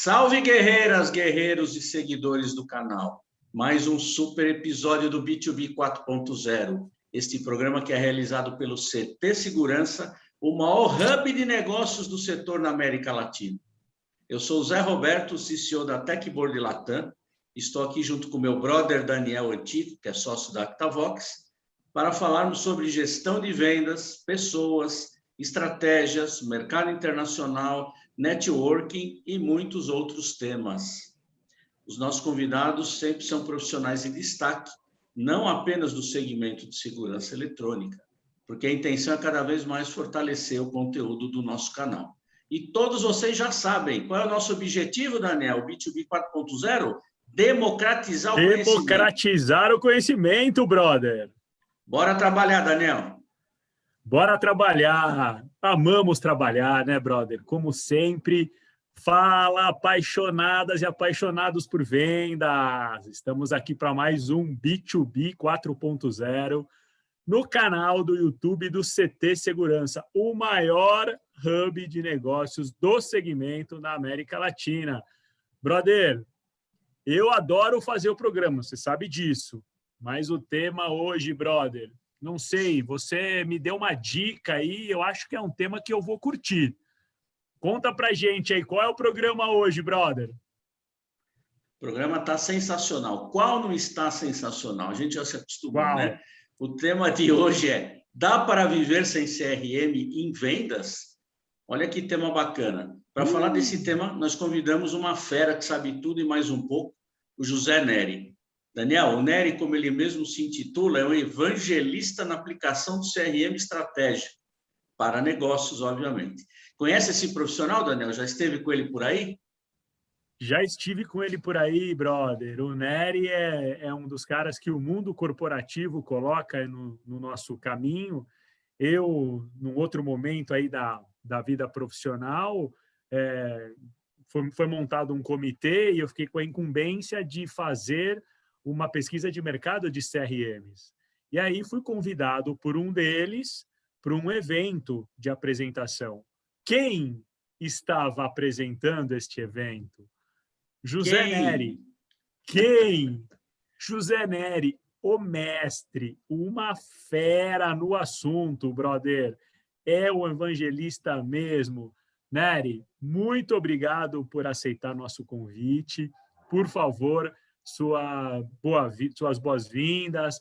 Salve guerreiras, guerreiros e seguidores do canal. Mais um super episódio do B2B 4.0. Este programa que é realizado pelo CT Segurança, o maior hub de negócios do setor na América Latina. Eu sou o Zé Roberto, CCO da Techboard Latam. Estou aqui junto com meu brother Daniel Antito, que é sócio da Actavox, para falarmos sobre gestão de vendas, pessoas, estratégias, mercado internacional, networking e muitos outros temas. Os nossos convidados sempre são profissionais em destaque, não apenas do segmento de segurança eletrônica, porque a intenção é cada vez mais fortalecer o conteúdo do nosso canal. E todos vocês já sabem qual é o nosso objetivo, Daniel, o B2B 4.0? Democratizar o conhecimento. Democratizar o conhecimento, brother. Bora trabalhar, Daniel. Bora trabalhar. Amamos trabalhar, né, brother? Como sempre, fala apaixonadas e apaixonados por vendas. Estamos aqui para mais um B2B 4.0 no canal do YouTube do CT Segurança, o maior hub de negócios do segmento na América Latina. Brother, eu adoro fazer o programa, você sabe disso. Mas o tema hoje, brother, não sei, você me deu uma dica aí, eu acho que é um tema que eu vou curtir. Conta pra gente aí, qual é o programa hoje, brother? O programa está sensacional. Qual não está sensacional? A gente já se acostumou, né? O tema de hoje é: dá para viver sem CRM em vendas? Olha que tema bacana. Para falar desse tema, nós convidamos uma fera que sabe tudo e mais um pouco, o José Neri. Daniel, o Neri, como ele mesmo se intitula, é um evangelista na aplicação do CRM estratégico, para negócios, obviamente. Conhece esse profissional, Daniel? Já esteve com ele por aí? Já estive com ele por aí, brother. O Neri é um dos caras que o mundo corporativo coloca no nosso caminho. Eu, num outro momento aí da vida profissional, foi montado um comitê e eu fiquei com a incumbência de fazer uma pesquisa de mercado de CRMs. E aí fui convidado por um deles para um evento de apresentação. Quem estava apresentando este evento? José Neri. Quem? José Neri, o mestre, uma fera no assunto, brother. É o evangelista mesmo. Neri, muito obrigado por aceitar nosso convite. Por favor, suas boas-vindas.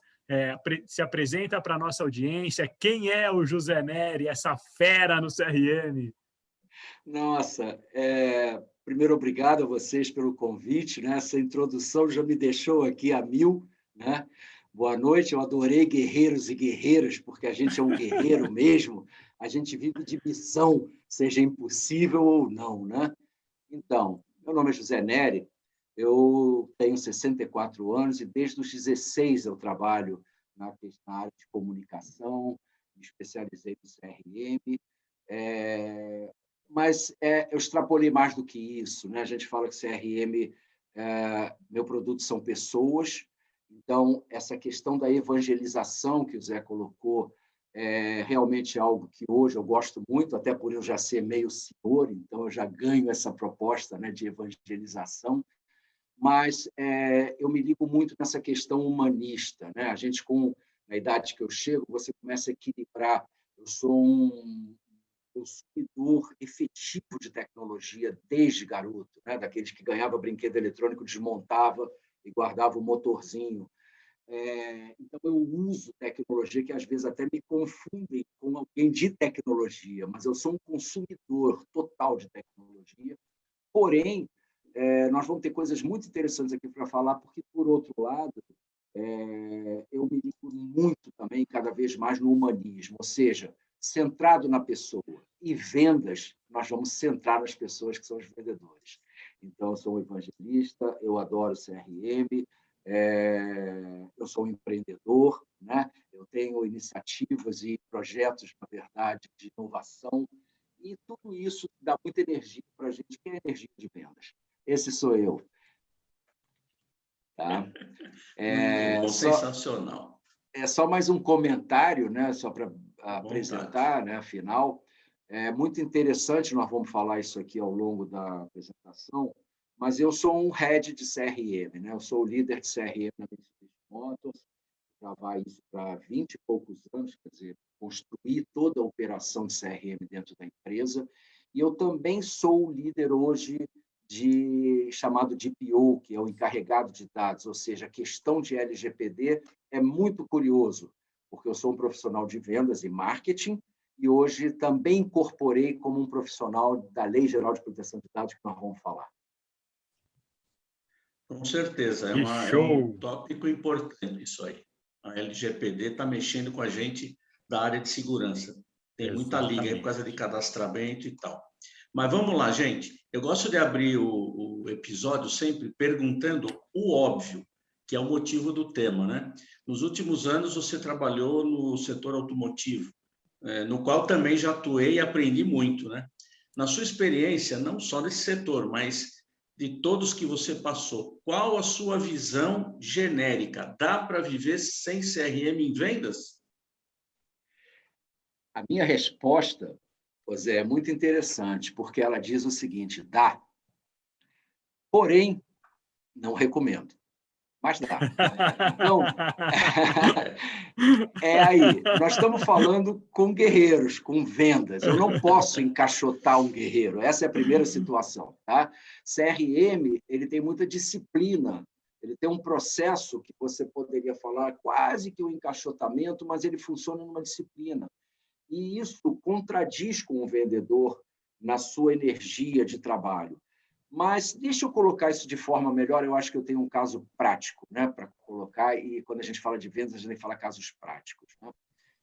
Se apresenta para a nossa audiência. Quem é o José Neri, essa fera no CRM? Nossa, primeiro, obrigado a vocês pelo convite, né? Essa introdução já me deixou aqui a mil, né? Boa noite, eu adorei guerreiros e guerreiras, porque a gente é um guerreiro mesmo, a gente vive de missão, seja impossível ou não, né? Então, meu nome é José Neri, eu tenho 64 anos e desde os 16 eu trabalho na área de comunicação, me especializei no CRM, mas eu extrapolei mais do que isso, né? A gente fala que CRM, meu produto são pessoas, então essa questão da evangelização que o Zé colocou é realmente algo que hoje eu gosto muito, até por eu já ser meio senhor, então eu já ganho essa proposta, né, de evangelização, mas eu me ligo muito nessa questão humanista, né? A gente, na idade que eu chego, você começa a equilibrar. Eu sou um consumidor efetivo de tecnologia desde garoto, né? Daqueles que ganhava brinquedo eletrônico, desmontava e guardava o motorzinho. Então, eu uso tecnologia que, às vezes, até me confundem com alguém de tecnologia, mas eu sou um consumidor total de tecnologia. Porém, nós vamos ter coisas muito interessantes aqui para falar, porque, por outro lado, eu me ligo muito também, cada vez mais, no humanismo, ou seja, centrado na pessoa. E vendas, nós vamos centrar nas pessoas que são os vendedores. Então, eu sou um evangelista, eu adoro CRM, eu sou um empreendedor, né? Eu tenho iniciativas e projetos, na verdade, de inovação, e tudo isso dá muita energia para a gente, que é energia de vendas. Esse sou eu. Tá? Sensacional. Só mais um comentário, né? Só para apresentar, né? Afinal, é muito interessante, nós vamos falar isso aqui ao longo da apresentação, mas eu sou um head de CRM, né? Eu sou o líder de CRM na Mitsubishi Motors, já vai isso para 20 e poucos anos, quer dizer, construir toda a operação de CRM dentro da empresa. E eu também sou o líder hoje chamado DPO, que é o encarregado de dados, ou seja, a questão de LGPD é muito curioso, porque eu sou um profissional de vendas e marketing, e hoje também incorporei como um profissional da Lei Geral de Proteção de Dados, que nós vamos falar. Com certeza, é um tópico importante isso aí. A LGPD está mexendo com a gente da área de segurança. Tem muita liga aí por causa de cadastramento e tal. Mas vamos lá, gente. Eu gosto de abrir o episódio sempre perguntando o óbvio, que é o motivo do tema, né? Nos últimos anos, você trabalhou no setor automotivo, no qual também já atuei e aprendi muito, né? Na sua experiência, não só nesse setor, mas de todos que você passou, qual a sua visão genérica? Dá para viver sem CRM em vendas? A minha resposta, José, é muito interessante, porque ela diz o seguinte: dá. Porém, não recomendo. Mas dá. Então, é aí. Nós estamos falando com guerreiros, com vendas. Eu não posso encaixotar um guerreiro. Essa é a primeira situação. Tá? CRM, ele tem muita disciplina. Ele tem um processo que você poderia falar quase que um encaixotamento, mas ele funciona numa disciplina. E isso contradiz com o vendedor na sua energia de trabalho. Mas deixa eu colocar isso de forma melhor. Eu acho que eu tenho um caso prático, né, para colocar, e quando a gente fala de vendas, a gente fala casos práticos. Né?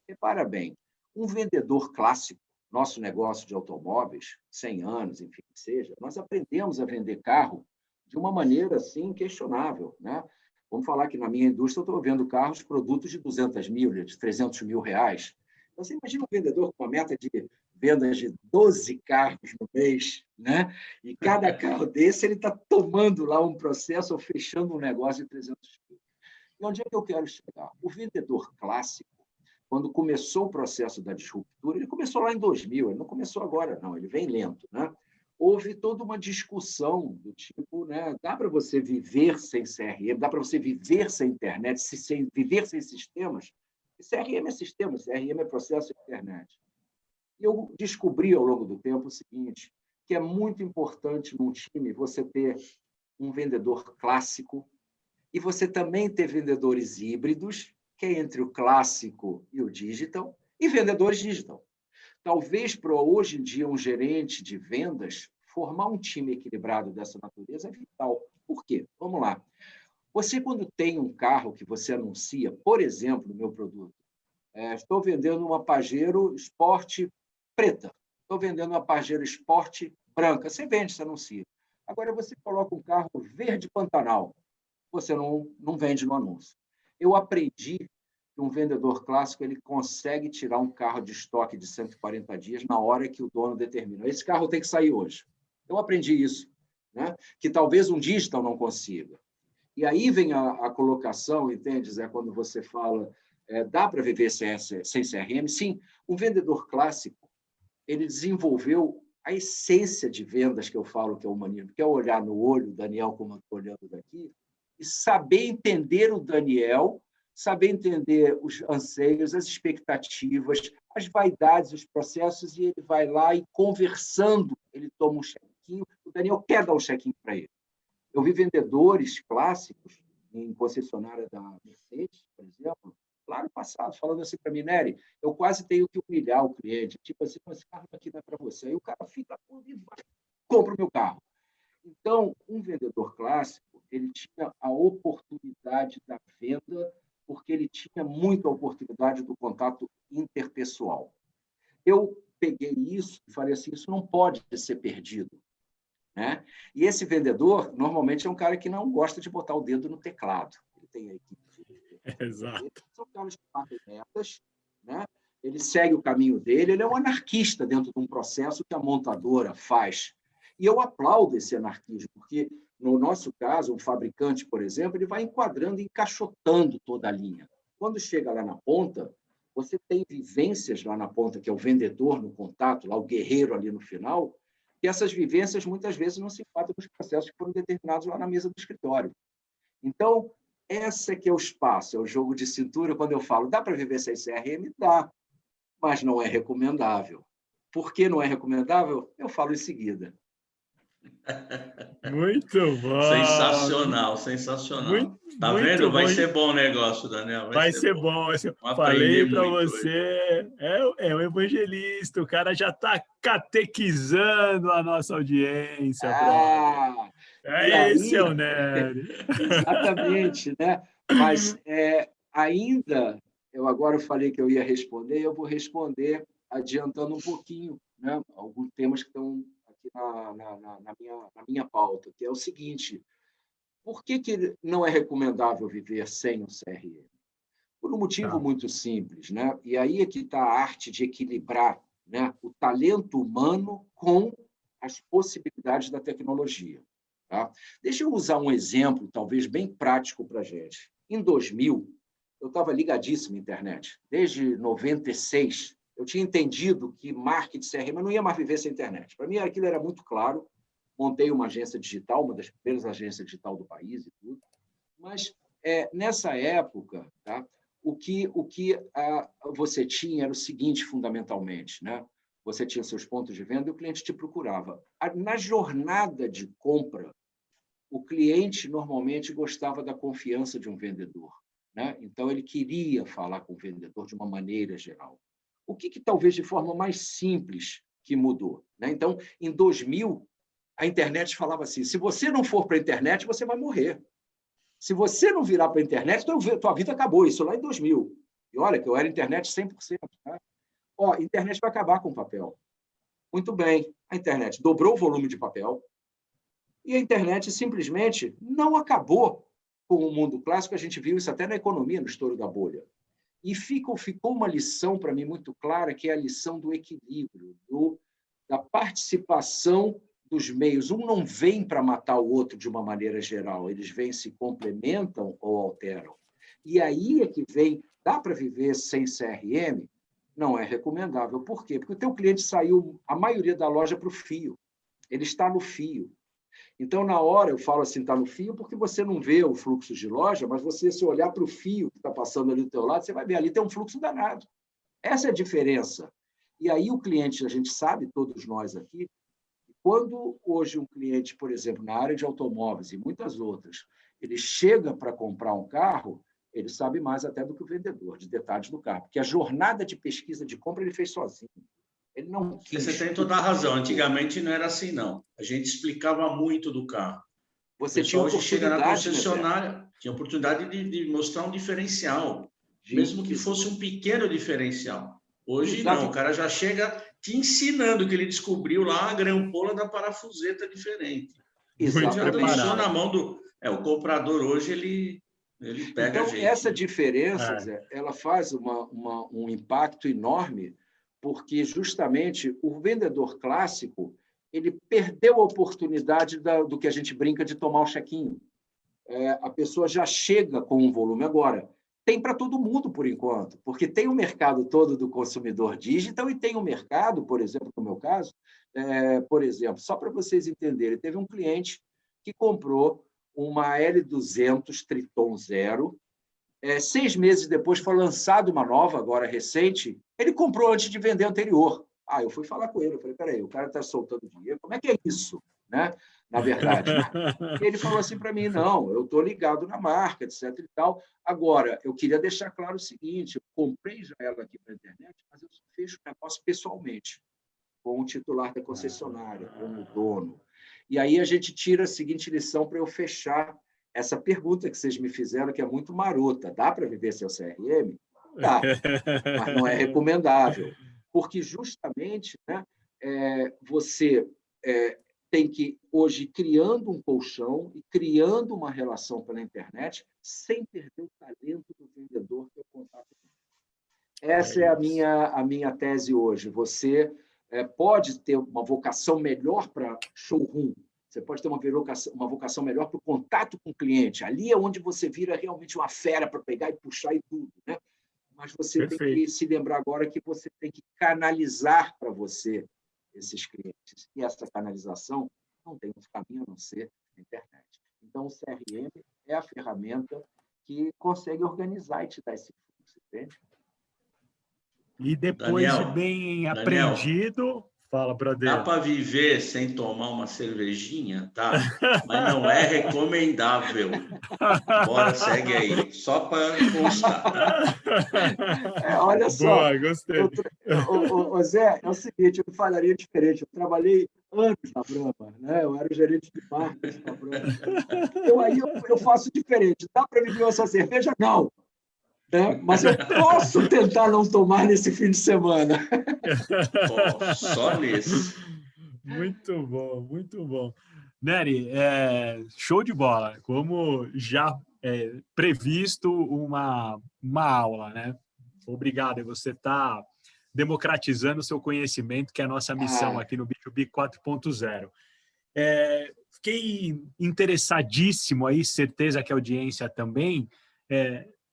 Repara bem, um vendedor clássico, nosso negócio de automóveis, 100 anos, enfim, que seja, nós aprendemos a vender carro de uma maneira assim inquestionável. Né? Vamos falar que na minha indústria eu estou vendo carros, produtos de 200 mil, de 300 mil reais. Então, você imagina um vendedor com uma meta de vendas de 12 carros no mês, né? E cada carro desse ele está tomando lá um processo ou fechando um negócio de 300 mil. E onde é que eu quero chegar? O vendedor clássico, quando começou o processo da disruptura, ele começou lá em 2000, ele não começou agora, não, ele vem lento, né? Houve toda uma discussão do tipo, né? Dá para você viver sem CRM, dá para você viver sem internet, viver sem sistemas? CRM é sistema, CRM é processo de internet. E eu descobri ao longo do tempo o seguinte, que é muito importante num time você ter um vendedor clássico e você também ter vendedores híbridos, que é entre o clássico e o digital, e vendedores digital. Talvez para hoje em dia um gerente de vendas formar um time equilibrado dessa natureza é vital. Por quê? Vamos lá. Você, quando tem um carro que você anuncia, por exemplo, no meu produto, estou vendendo uma Pajero Sport preta, estou vendendo uma Pajero Sport branca, você vende, você anuncia. Agora, você coloca um carro verde Pantanal, você não vende no anúncio. Eu aprendi que um vendedor clássico ele consegue tirar um carro de estoque de 140 dias na hora que o dono determina. Esse carro tem que sair hoje. Eu aprendi isso, né? Que talvez um digital não consiga. E aí vem a colocação, entende, Zé, quando você fala, dá para viver sem CRM? Sim, um vendedor clássico, ele desenvolveu a essência de vendas que eu falo que é o humanismo, que é olhar no olho, o Daniel, como eu estou olhando daqui, e saber entender o Daniel, saber entender os anseios, as expectativas, as vaidades, os processos, e ele vai lá e, conversando, ele toma um chequinho, o Daniel quer dar um chequinho para ele. Eu vi vendedores clássicos em concessionária da Mercedes, por exemplo, lá no passado, falando assim para mim, Nery, eu quase tenho que humilhar o cliente, tipo assim, esse carro aqui não é para você. Aí o cara fica, e vai, compra o meu carro. Então, um vendedor clássico, ele tinha a oportunidade da venda, porque ele tinha muita oportunidade do contato interpessoal. Eu peguei isso e falei assim, isso não pode ser perdido. Né? E esse vendedor, normalmente, é um cara que não gosta de botar o dedo no teclado. Ele tem a equipe de Exato. são caras que batem metas, né? Ele segue o caminho dele, ele é um anarquista dentro de um processo que a montadora faz. E eu aplaudo esse anarquismo, porque, no nosso caso, um fabricante, por exemplo, ele vai enquadrando e encaixotando toda a linha. Quando chega lá na ponta, você tem vivências lá na ponta, que é o vendedor no contato, lá o guerreiro ali no final, que essas vivências muitas vezes não se enquadram nos processos que foram determinados lá na mesa do escritório. Então, esse é que é o espaço, é o jogo de cintura. Quando eu falo, dá para viver sem CRM? Dá, mas não é recomendável. Por que não é recomendável? Eu falo em seguida. Muito bom. Sensacional, sensacional. Tá vendo? Vai ser bom o negócio, Daniel. Vai ser bom. Falei para você, é o evangelista, o cara já está catequizando a nossa audiência. Esse é o Nery. Exatamente, né? Mas ainda, eu agora falei que eu ia responder, eu vou responder adiantando um pouquinho, né? Alguns temas que estão aqui na minha pauta, que é o seguinte: por que não é recomendável viver sem o CRM? Por um motivo muito simples, né? E aí é que está a arte de equilibrar, né, o talento humano com as possibilidades da tecnologia. Tá? Deixa eu usar um exemplo, talvez bem prático para a gente. Em 2000, eu estava ligadíssimo à internet. Desde 96, eu tinha entendido que marketing CRM não ia mais viver sem internet. Para mim, aquilo era muito claro. Montei uma agência digital, uma das primeiras agências digital do país e tudo. Mas, nessa época, tá, o que você tinha era o seguinte, fundamentalmente, né? Você tinha seus pontos de venda e o cliente te procurava. Na jornada de compra, o cliente normalmente gostava da confiança de um vendedor, né? Então, ele queria falar com o vendedor de uma maneira geral. O que talvez de forma mais simples que mudou, né? Então, em 2000, a internet falava assim: se você não for para a internet, você vai morrer. Se você não virar para a internet, tua vida acabou. Isso lá em 2000. E olha que eu era internet 100%. Tá? A internet vai acabar com o papel. Muito bem. A internet dobrou o volume de papel e a internet simplesmente não acabou com o mundo clássico. A gente viu isso até na economia, no estouro da bolha. E ficou uma lição para mim muito clara, que é a lição do equilíbrio, da participação dos meios. Um não vem para matar o outro de uma maneira geral, eles vêm, se complementam ou alteram. E aí é que vem, dá para viver sem CRM? Não é recomendável. Por quê? Porque o teu cliente saiu, a maioria da loja, para o fio. Ele está no fio. Então, na hora, eu falo assim, está no fio, porque você não vê o fluxo de loja, mas você, se olhar para o fio que está passando ali do teu lado, você vai ver, ali tem um fluxo danado. Essa é a diferença. E aí o cliente, a gente sabe, todos nós aqui, quando hoje um cliente, por exemplo, na área de automóveis e muitas outras, ele chega para comprar um carro, ele sabe mais até do que o vendedor, de detalhes do carro, porque a jornada de pesquisa de compra ele fez sozinho. Ele não quis. Você tem toda a razão. Antigamente não era assim, não. A gente explicava muito do carro. Você tinha hoje chega na concessionária, né, tinha oportunidade de mostrar um diferencial, mesmo que fosse um pequeno diferencial. Hoje não, o cara já chega te ensinando que ele descobriu lá a grampola da parafuseta diferente. Exatamente. Deixou na mão do... o comprador hoje, ele pega então, a gente. Essa diferença, Zé, ela faz um impacto enorme, porque justamente o vendedor clássico ele perdeu a oportunidade do que a gente brinca de tomar o check-in. A pessoa já chega com um volume. Agora, tem para todo mundo, por enquanto, porque tem o mercado todo do consumidor digital e tem o mercado, por exemplo, no meu caso, por exemplo, só para vocês entenderem, teve um cliente que comprou uma L200 Triton Zero, 6 meses depois foi lançada uma nova, agora recente, ele comprou antes de vender a anterior. Eu fui falar com ele, eu falei, peraí, o cara está soltando dinheiro, como é que é isso? Né? Na verdade. Né? E ele falou assim para mim, não, eu estou ligado na marca, etc. e tal. Agora, eu queria deixar claro o seguinte, eu comprei já ela aqui para a internet, mas eu só fecho o negócio pessoalmente, com o titular da concessionária, com o dono. E aí a gente tira a seguinte lição para eu fechar essa pergunta que vocês me fizeram, que é muito marota. Dá para viver sem o CRM? Dá, mas não é recomendável. Porque justamente, né, você tem que, hoje, criando um colchão e criando uma relação pela internet, sem perder o talento do vendedor que é o contato. Essa é a minha tese hoje. Você pode ter uma vocação melhor para showroom, você pode ter uma vocação melhor para o contato com o cliente. Ali é onde você vira realmente uma fera para pegar e puxar e tudo, né? Mas você tem que se lembrar agora que você tem que canalizar para você esses clientes. E essa canalização não tem outro caminho a não ser a internet. Então, o CRM é a ferramenta que consegue organizar e te dar esse fluxo, entende? E depois de Daniel, bem Daniel, aprendido, fala, dá brother. para viver sem tomar uma cervejinha, tá? Mas não é recomendável. Bora, segue aí, só para constar, tá? Olha só, Boa, gostei. Zé, é o seguinte, eu falaria diferente. Eu trabalhei anos na Brahma, né? Eu era o gerente de marketing da Brahma. Então, aí eu faço diferente. Dá para viver essa cerveja? Não. Né? Mas eu posso tentar não tomar nesse fim de semana. Oh, só nesse. Muito bom, muito bom. Nery, show de bola. Como já previsto uma aula, né? Obrigado. Você está democratizando o seu conhecimento, que é a nossa missão aqui no B2B 4.0. Fiquei interessadíssimo aí, certeza que a audiência também.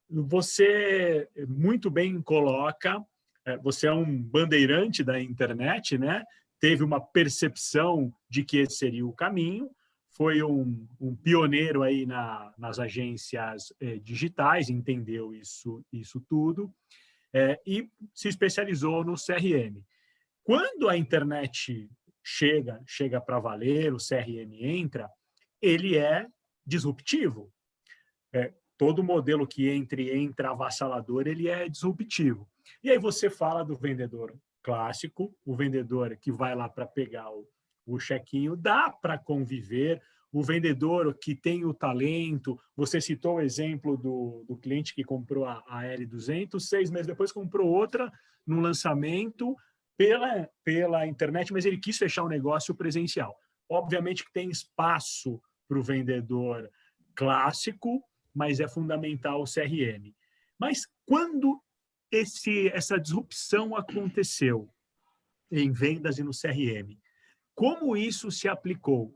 Você muito bem coloca, você é um bandeirante da internet, né? Teve uma percepção de que esse seria o caminho, foi um pioneiro aí nas agências digitais, entendeu isso tudo, e se especializou no CRM. Quando a internet chega para valer, o CRM entra, ele é disruptivo. Todo modelo que entra avassalador, ele é disruptivo. E aí você fala do vendedor clássico, o vendedor que vai lá para pegar o chequinho, dá para conviver, o vendedor que tem o talento, você citou o exemplo do cliente que comprou a L200, 6 meses depois comprou outra no lançamento pela internet, mas ele quis fechar um negócio presencial. Obviamente que tem espaço para o vendedor clássico, mas é fundamental o CRM. Mas quando essa disrupção aconteceu em vendas e no CRM, como isso se aplicou?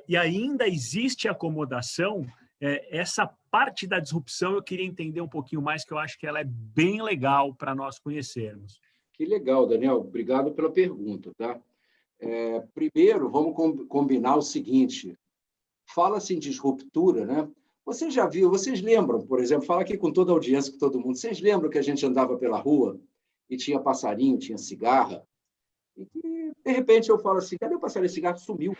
E ainda existe acomodação? Essa parte da disrupção eu queria entender um pouquinho mais, que eu acho que ela é bem legal para nós conhecermos. Que legal, Daniel. Obrigado pela pergunta. Tá? Primeiro, vamos combinar o seguinte. Fala-se em disruptura, né? Você já viu, vocês lembram, por exemplo, fala aqui com toda a audiência, com todo mundo, vocês lembram que a gente andava pela rua e tinha passarinho, tinha cigarra? E que, de repente, eu falo assim, cadê o passarinho? O cigarro sumiu.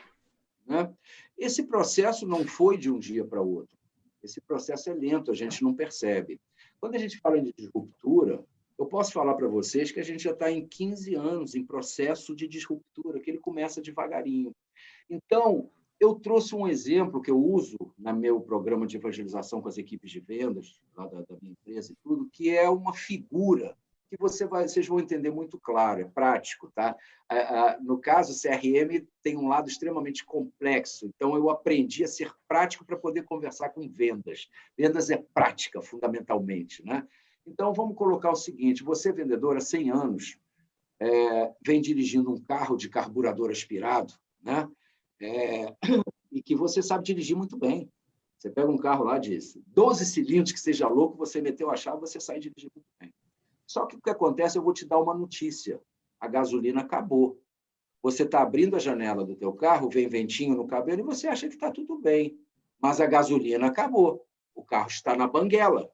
Né? Esse processo não foi de um dia para o outro. Esse processo é lento, a gente não percebe. Quando a gente fala de disruptura, eu posso falar para vocês que a gente já está em 15 anos em processo de disruptura, que ele começa devagarinho. Então, eu trouxe um exemplo que eu uso no meu programa de evangelização com as equipes de vendas, lá da minha empresa e tudo, que é uma figura que vocês vão entender muito claro, é prático. Tá? No caso, o CRM tem um lado extremamente complexo, então eu aprendi a ser prático para poder conversar com vendas. Vendas é prática, fundamentalmente. Né? Então, vamos colocar o seguinte, você, vendedor, há 100 anos, vem dirigindo um carro de carburador aspirado, né? E que você sabe dirigir muito bem. Você pega um carro lá de 12 cilindros, que seja louco, você meteu a chave, você sai dirigindo muito bem. Só que o que acontece, eu vou te dar uma notícia. A gasolina acabou. Você está abrindo a janela do teu carro, vem ventinho no cabelo e você acha que está tudo bem. Mas a gasolina acabou. O carro está na banguela.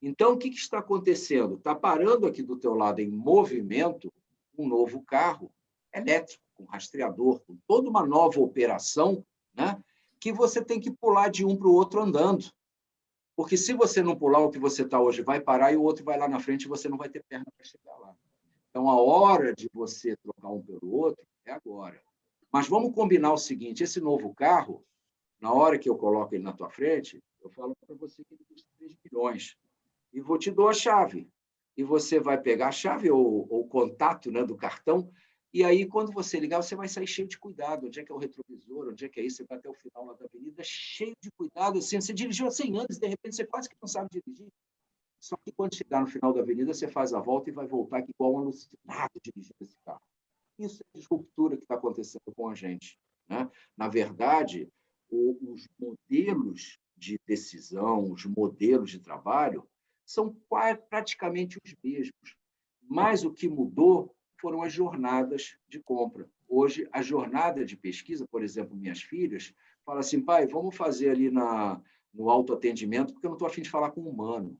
Então, o que está acontecendo? Está parando aqui do teu lado em movimento um novo carro elétrico, com rastreador, com toda uma nova operação, né, que você tem que pular de um para o outro andando. Porque se você não pular o que você está hoje, vai parar e o outro vai lá na frente e você não vai ter perna para chegar lá. Então, a hora de você trocar um pelo outro é agora. Mas vamos combinar o seguinte, esse novo carro, na hora que eu coloco ele na tua frente, eu falo para você que ele custa 3 milhões. E vou te dar a chave. E você vai pegar a chave ou o contato, né, do cartão. E aí, quando você ligar, você vai sair cheio de cuidado. Onde é que é o retrovisor? Onde é que é isso? Você vai até o final lá da avenida, cheio de cuidado. Assim, você dirigiu há 100 anos, de repente você quase que não sabe dirigir. Só que quando chegar no final da avenida, você faz a volta e vai voltar aqui igual um alucinado dirigindo esse carro. Isso é disruptura que está acontecendo com a gente. Né? Na verdade, os modelos de decisão, os modelos de trabalho, são praticamente os mesmos. Mas o que mudou foram as jornadas de compra. hoje, a jornada de pesquisa, por exemplo, minhas filhas, falam assim, pai, vamos fazer ali no autoatendimento, porque eu não estou a fim de falar com o humano.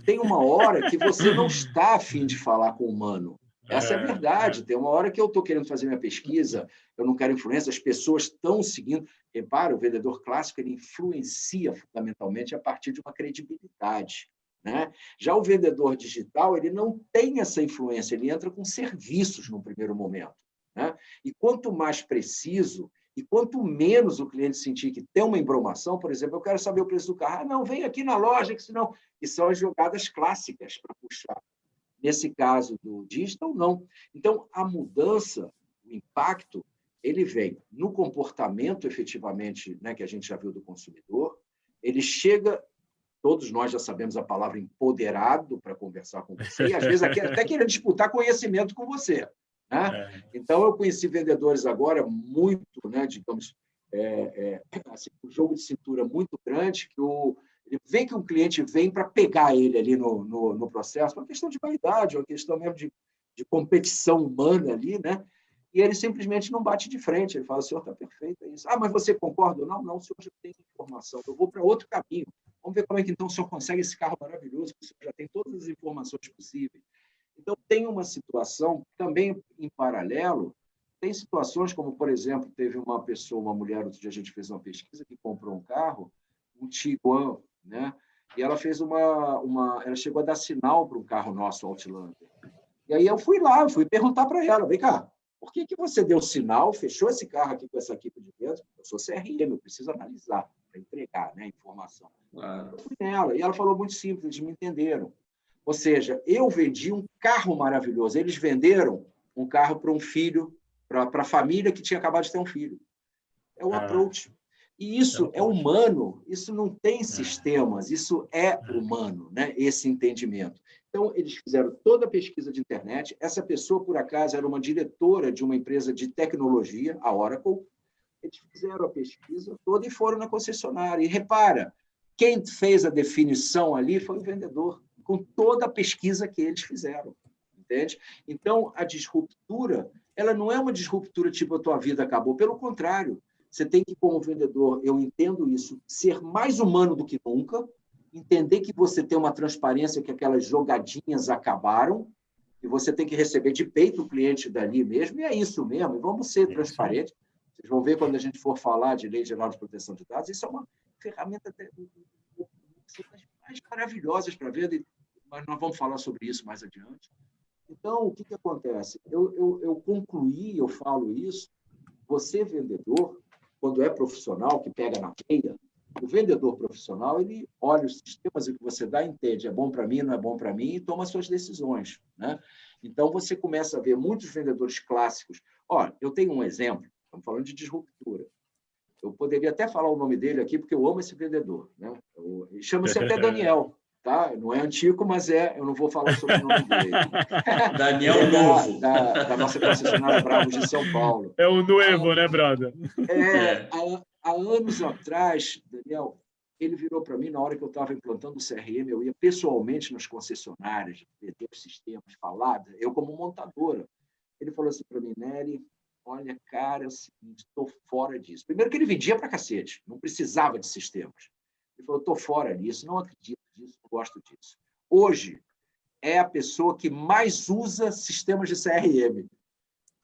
Tem uma hora que você não está a fim de falar com o humano. Essa é a verdade. Tem uma hora que eu estou querendo fazer minha pesquisa, eu não quero influência, as pessoas estão seguindo. Repara, o vendedor clássico ele influencia fundamentalmente a partir de uma credibilidade, né? Já o vendedor digital ele não tem essa influência, ele entra com serviços no primeiro momento, né? E quanto mais preciso, e quanto menos o cliente sentir que tem uma embromação, por exemplo, eu quero saber o preço do carro. Ah, não, vem aqui na loja, que senão... E são as jogadas clássicas para puxar. Nesse caso do digital, não. Então, a mudança, o impacto, ele vem no comportamento, efetivamente, né, que a gente já viu do consumidor, ele chega, todos nós já sabemos a palavra empoderado para conversar com você, e às vezes até querendo disputar conhecimento com você, né? Então, eu conheci vendedores agora muito, né, digamos, assim, um jogo de cintura muito grande, que ele vê que um cliente vem para pegar ele ali no processo, uma questão de vaidade, uma questão mesmo de competição humana ali, né? E ele simplesmente não bate de frente, ele fala, o senhor está perfeito, é isso. Ah, mas você concorda? Não, o senhor já tem informação, eu vou para outro caminho. Vamos ver como é que então o senhor consegue esse carro maravilhoso, que o senhor já tem todas as informações possíveis. Então, tem uma situação, também em paralelo, tem situações como, por exemplo, teve uma pessoa, uma mulher, outro dia a gente fez uma pesquisa, que comprou um carro, um Tiguan, né? E ela fez ela chegou a dar sinal para um carro nosso, Outlander. E aí eu fui perguntar para ela, vem cá, por que você deu sinal, fechou esse carro aqui com essa equipe de vendas? Eu sou CRM, eu preciso analisar para entregar, né, a informação. Eu fui nela, e ela falou muito simples, eles me entenderam. Ou seja, eu vendi um carro maravilhoso, eles venderam um carro para um filho, para a família que tinha acabado de ter um filho. É o approach. E isso é humano, isso não tem sistemas, isso é humano, né? Esse entendimento. Então, eles fizeram toda a pesquisa de internet. Essa pessoa, por acaso, era uma diretora de uma empresa de tecnologia, a Oracle. Eles fizeram a pesquisa toda e foram na concessionária. E repara, quem fez a definição ali foi o vendedor, com toda a pesquisa que eles fizeram. Entende? Então, a disruptura, ela não é uma disruptura tipo a tua vida acabou. Pelo contrário, você tem que, como vendedor, eu entendo isso, ser mais humano do que nunca, entender que você tem uma transparência, que aquelas jogadinhas acabaram, e você tem que receber de peito o cliente dali mesmo, e é isso mesmo, e vamos ser transparentes. Vocês vão ver quando a gente for falar de Lei Geral de Proteção de Dados, isso é uma ferramenta das mais maravilhosas para ver, mas nós vamos falar sobre isso mais adiante. Então, o que acontece? Eu concluí, eu falo isso, você, vendedor, quando é profissional, que pega na veia, o vendedor profissional, ele olha os sistemas e o que você dá, entende, é bom para mim, não é bom para mim, e toma suas decisões, né? Então, você começa a ver muitos vendedores clássicos. Olha, eu tenho um exemplo, estamos falando de disruptura. Eu poderia até falar o nome dele aqui, porque eu amo esse vendedor, né? Chama-se até Daniel, tá? Não é antigo, mas eu não vou falar sobre o nome dele. Daniel Novo. Da nossa concessionária Bravos de São Paulo. É o Nuevo, né, brother? Há anos atrás, Daniel, ele virou para mim, na hora que eu estava implantando o CRM, eu ia pessoalmente nas concessionárias, ver os sistemas, falar, eu como montadora. Ele falou assim para mim, Nery, olha, cara, é o seguinte, estou fora disso. Primeiro que ele vendia para cacete, não precisava de sistemas. Ele falou, estou fora disso, não acredito disso, não gosto disso. Hoje, é a pessoa que mais usa sistemas de CRM.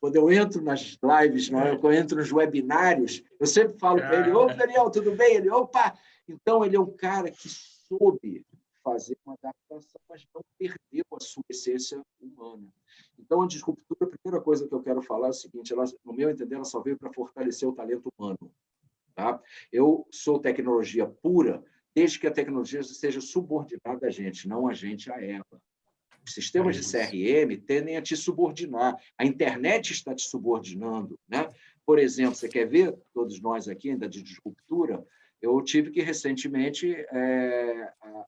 Quando eu entro nas lives, quando eu entro nos webinários, eu sempre falo para ele, ô, Daniel, tudo bem? Ele, opa! Então, ele é um cara que soube fazer uma adaptação, mas não perdeu a sua essência humana. Então, a disruptura, a primeira coisa que eu quero falar é o seguinte, no meu entender, ela só veio para fortalecer o talento humano. Tá? Eu sou tecnologia pura, desde que a tecnologia seja subordinada a gente, não a gente a ela. Os sistemas de CRM tendem a te subordinar. A internet está te subordinando, né? Por exemplo, você quer ver, todos nós aqui, ainda de disruptura, eu tive que recentemente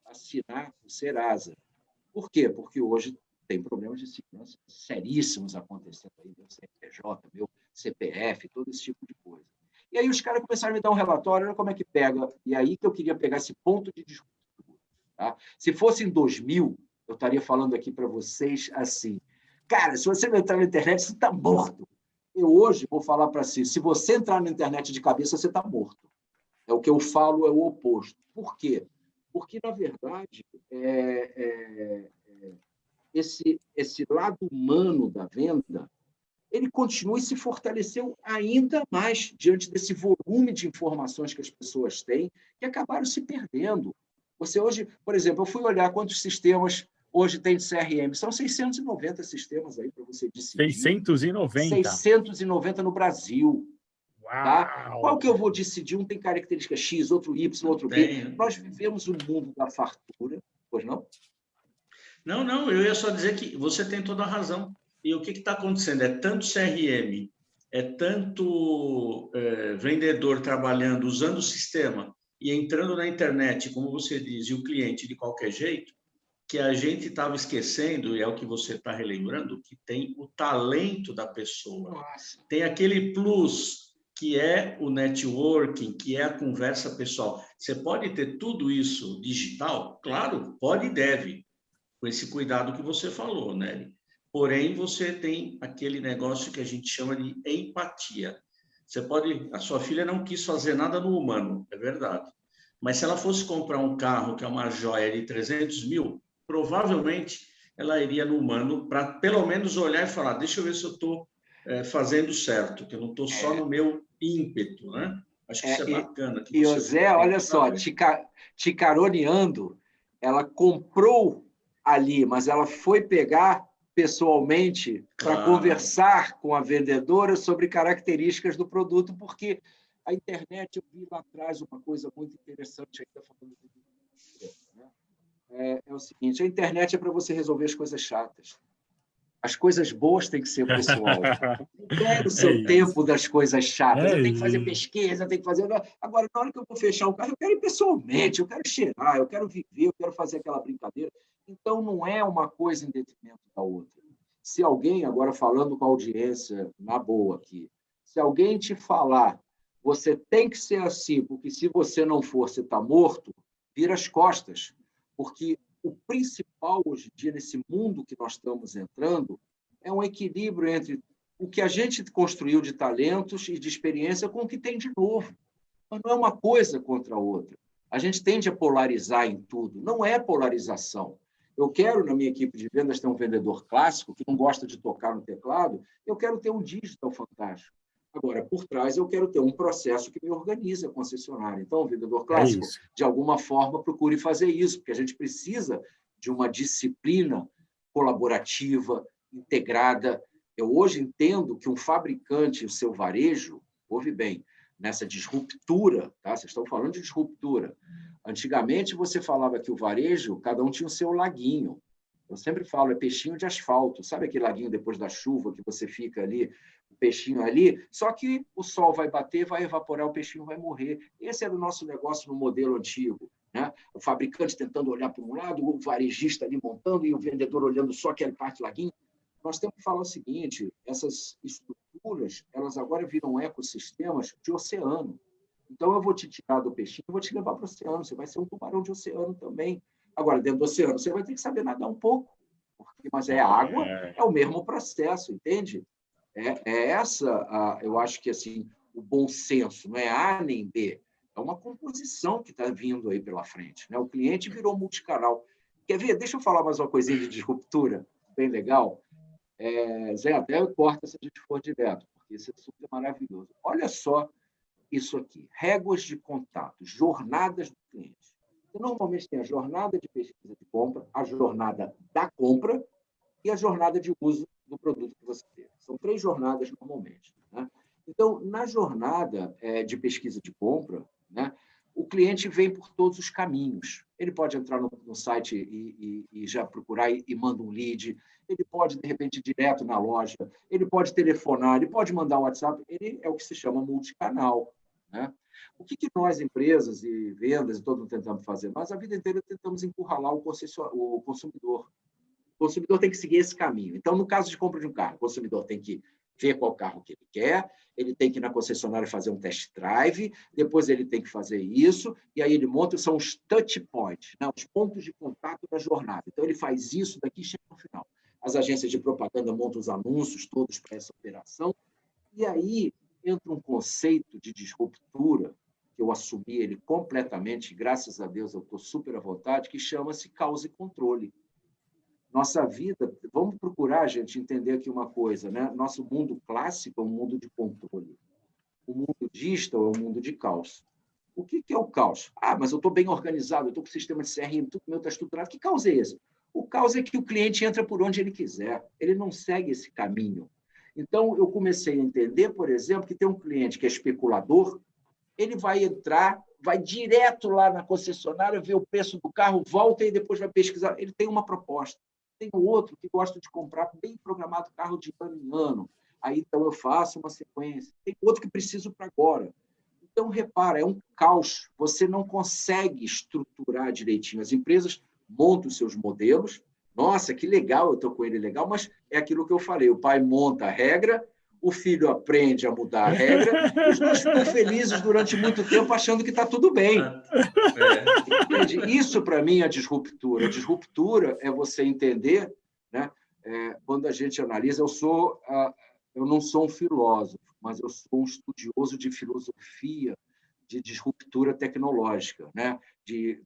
assinar o Serasa. Por quê? Porque hoje tem problemas de segurança seríssimos acontecendo aí, meu CNPJ, meu CPF, todo esse tipo de coisa. E aí os caras começaram a me dar um relatório, olha como é que pega. E aí que eu queria pegar esse ponto de disruptura. Tá? Se fosse em 2000, eu estaria falando aqui para vocês assim, cara, se você não entrar na internet, você está morto. Eu hoje vou falar para si, se você entrar na internet de cabeça, você está morto. É o que eu falo, é o oposto. Por quê? Porque, na verdade, esse lado humano da venda, ele continua e se fortaleceu ainda mais diante desse volume de informações que as pessoas têm, que acabaram se perdendo. Você hoje, por exemplo, eu fui olhar quantos sistemas hoje tem de CRM. São 690 sistemas aí para você decidir. 690. 690 no Brasil. Tá? Uau! Qual que eu vou decidir? Um tem característica X, outro Y, outro B. Tem. Nós vivemos um mundo da fartura, pois não? Não, eu ia só dizer que você tem toda a razão. E o que está acontecendo? É tanto CRM, é tanto vendedor trabalhando, usando o sistema e entrando na internet, como você diz, e o cliente de qualquer jeito, que a gente estava esquecendo, e é o que você está relembrando, que tem o talento da pessoa. Nossa. Tem aquele plus, que é o networking, que é a conversa pessoal. Você pode ter tudo isso digital? Claro, pode e deve, com esse cuidado que você falou, Nery. Porém, você tem aquele negócio que a gente chama de empatia. Você pode... A sua filha não quis fazer nada no humano, é verdade. Mas se ela fosse comprar um carro, que é uma joia de 300 mil, provavelmente ela iria no humano para pelo menos olhar e falar, deixa eu ver se eu estou fazendo certo, que eu não estou só no meu ímpeto, né? Acho que isso é bacana. Que E o você Zé, olha só, te caroneando, ela comprou ali, mas ela foi pegar pessoalmente para conversar com a vendedora sobre características do produto, porque a internet, eu vi lá atrás uma coisa muito interessante, ainda falando de... É o seguinte, a internet é para você resolver as coisas chatas. As coisas boas têm que ser pessoal. Não é o seu tempo das coisas chatas. Eu tenho que fazer pesquisa, eu tenho que fazer... Agora, na hora que eu vou fechar o carro, eu quero ir pessoalmente, eu quero cheirar, eu quero viver, eu quero fazer aquela brincadeira. Então, não é uma coisa em detrimento da outra. Se alguém, agora falando com a audiência na boa aqui, se alguém te falar, você tem que ser assim, porque se você não for, você está morto, vira as costas. Porque o principal hoje em dia, nesse mundo que nós estamos entrando, é um equilíbrio entre o que a gente construiu de talentos e de experiência com o que tem de novo. Mas não é uma coisa contra a outra. A gente tende a polarizar em tudo. Não é polarização. Eu quero, na minha equipe de vendas, ter um vendedor clássico que não gosta de tocar no teclado. Eu quero ter um digital fantástico. Agora, por trás, eu quero ter um processo que me organize a concessionária. Então, o vendedor clássico, de alguma forma, procure fazer isso, porque a gente precisa de uma disciplina colaborativa, integrada. Eu hoje entendo que um fabricante, o seu varejo, ouve bem, nessa disruptura, tá? Vocês estão falando de disruptura. Antigamente, você falava que o varejo, cada um tinha o seu laguinho. Eu sempre falo, é peixinho de asfalto. Sabe aquele laguinho depois da chuva que você fica ali, o peixinho ali? Só que o sol vai bater, vai evaporar, o peixinho vai morrer. Esse era o nosso negócio no modelo antigo, né? O fabricante tentando olhar para um lado, o varejista ali montando e o vendedor olhando só aquela parte do laguinho. Nós temos que falar o seguinte, essas estruturas, elas agora viram ecossistemas de oceano. Então, eu vou te tirar do peixinho e vou te levar para o oceano. Você vai ser um tubarão de oceano também. Agora, dentro do oceano, você vai ter que saber nadar um pouco, mas é água, é o mesmo processo, entende? Eu acho que assim, o bom senso, não é A nem B, é uma composição que está vindo aí pela frente, né? O cliente virou multicanal. Quer ver? Deixa eu falar mais uma coisinha de disruptura, bem legal. Zé, até corta se a gente for direto, porque isso é super maravilhoso. Olha só isso aqui, réguas de contato, jornadas do cliente. Você normalmente tem a jornada de pesquisa de compra, a jornada da compra e a jornada de uso do produto que você teve. São 3 jornadas normalmente, né? Então, na jornada de pesquisa de compra, né, o cliente vem por todos os caminhos. Ele pode entrar no site e já procurar e manda um lead, ele pode, de repente, ir direto na loja, ele pode telefonar, ele pode mandar um WhatsApp, ele é o que se chama multicanal, né? O que nós, empresas e vendas, e todo mundo tentamos fazer? Nós, a vida inteira, tentamos encurralar o consumidor. O consumidor tem que seguir esse caminho. Então, no caso de compra de um carro, o consumidor tem que ver qual carro que ele quer, ele tem que ir na concessionária fazer um test drive, depois ele tem que fazer isso, e aí ele monta, são os touch points, né? Os pontos de contato da jornada. Então, ele faz isso daqui e chega no final. As agências de propaganda montam os anúncios todos para essa operação, E aí entra um conceito de disruptura, que eu assumi ele completamente, graças a Deus eu estou super à vontade, que chama-se causa e controle. Nossa vida, vamos procurar, gente, entender aqui uma coisa, né? Nosso mundo clássico é um mundo de controle. O mundo digital é um mundo de caos. O que é o caos? Ah, mas eu estou bem organizado, eu estou com o sistema de CRM, tudo meu está estruturado. Que caos é esse? O caos é que o cliente entra por onde ele quiser, ele não segue esse caminho. Então, eu comecei a entender, por exemplo, que tem um cliente que é especulador, ele vai entrar, vai direto lá na concessionária, ver o preço do carro, volta e depois vai pesquisar. Ele tem uma proposta. Tem outro que gosta de comprar bem programado carro de ano em ano. Aí, então, eu faço uma sequência. Tem outro que preciso para agora. Então, repara, é um caos. Você não consegue estruturar direitinho. As empresas montam os seus modelos. Nossa, que legal, eu estou com ele legal, mas é aquilo que eu falei. O pai monta a regra, o filho aprende a mudar a regra, e os dois ficam felizes durante muito tempo achando que está tudo bem. Entende? Isso, para mim, é disruptura. A disruptura é você entender, né? Quando a gente analisa, eu não sou um filósofo, mas eu sou um estudioso de filosofia de disruptura tecnológica, né?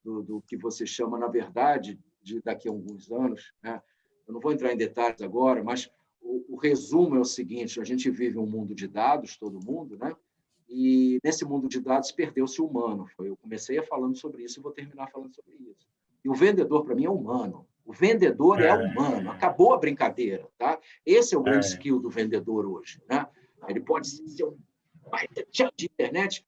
Do que você chama, na verdade, de daqui a alguns anos, né? Eu não vou entrar em detalhes agora, mas o resumo é o seguinte: a gente vive um mundo de dados, todo mundo, né? E nesse mundo de dados perdeu-se o humano. Eu comecei falando sobre isso e vou terminar falando sobre isso. E o vendedor, para mim, é humano. O vendedor é humano. Acabou a brincadeira, tá? Esse é o grande skill do vendedor hoje, né? Ele pode ser um baita de internet,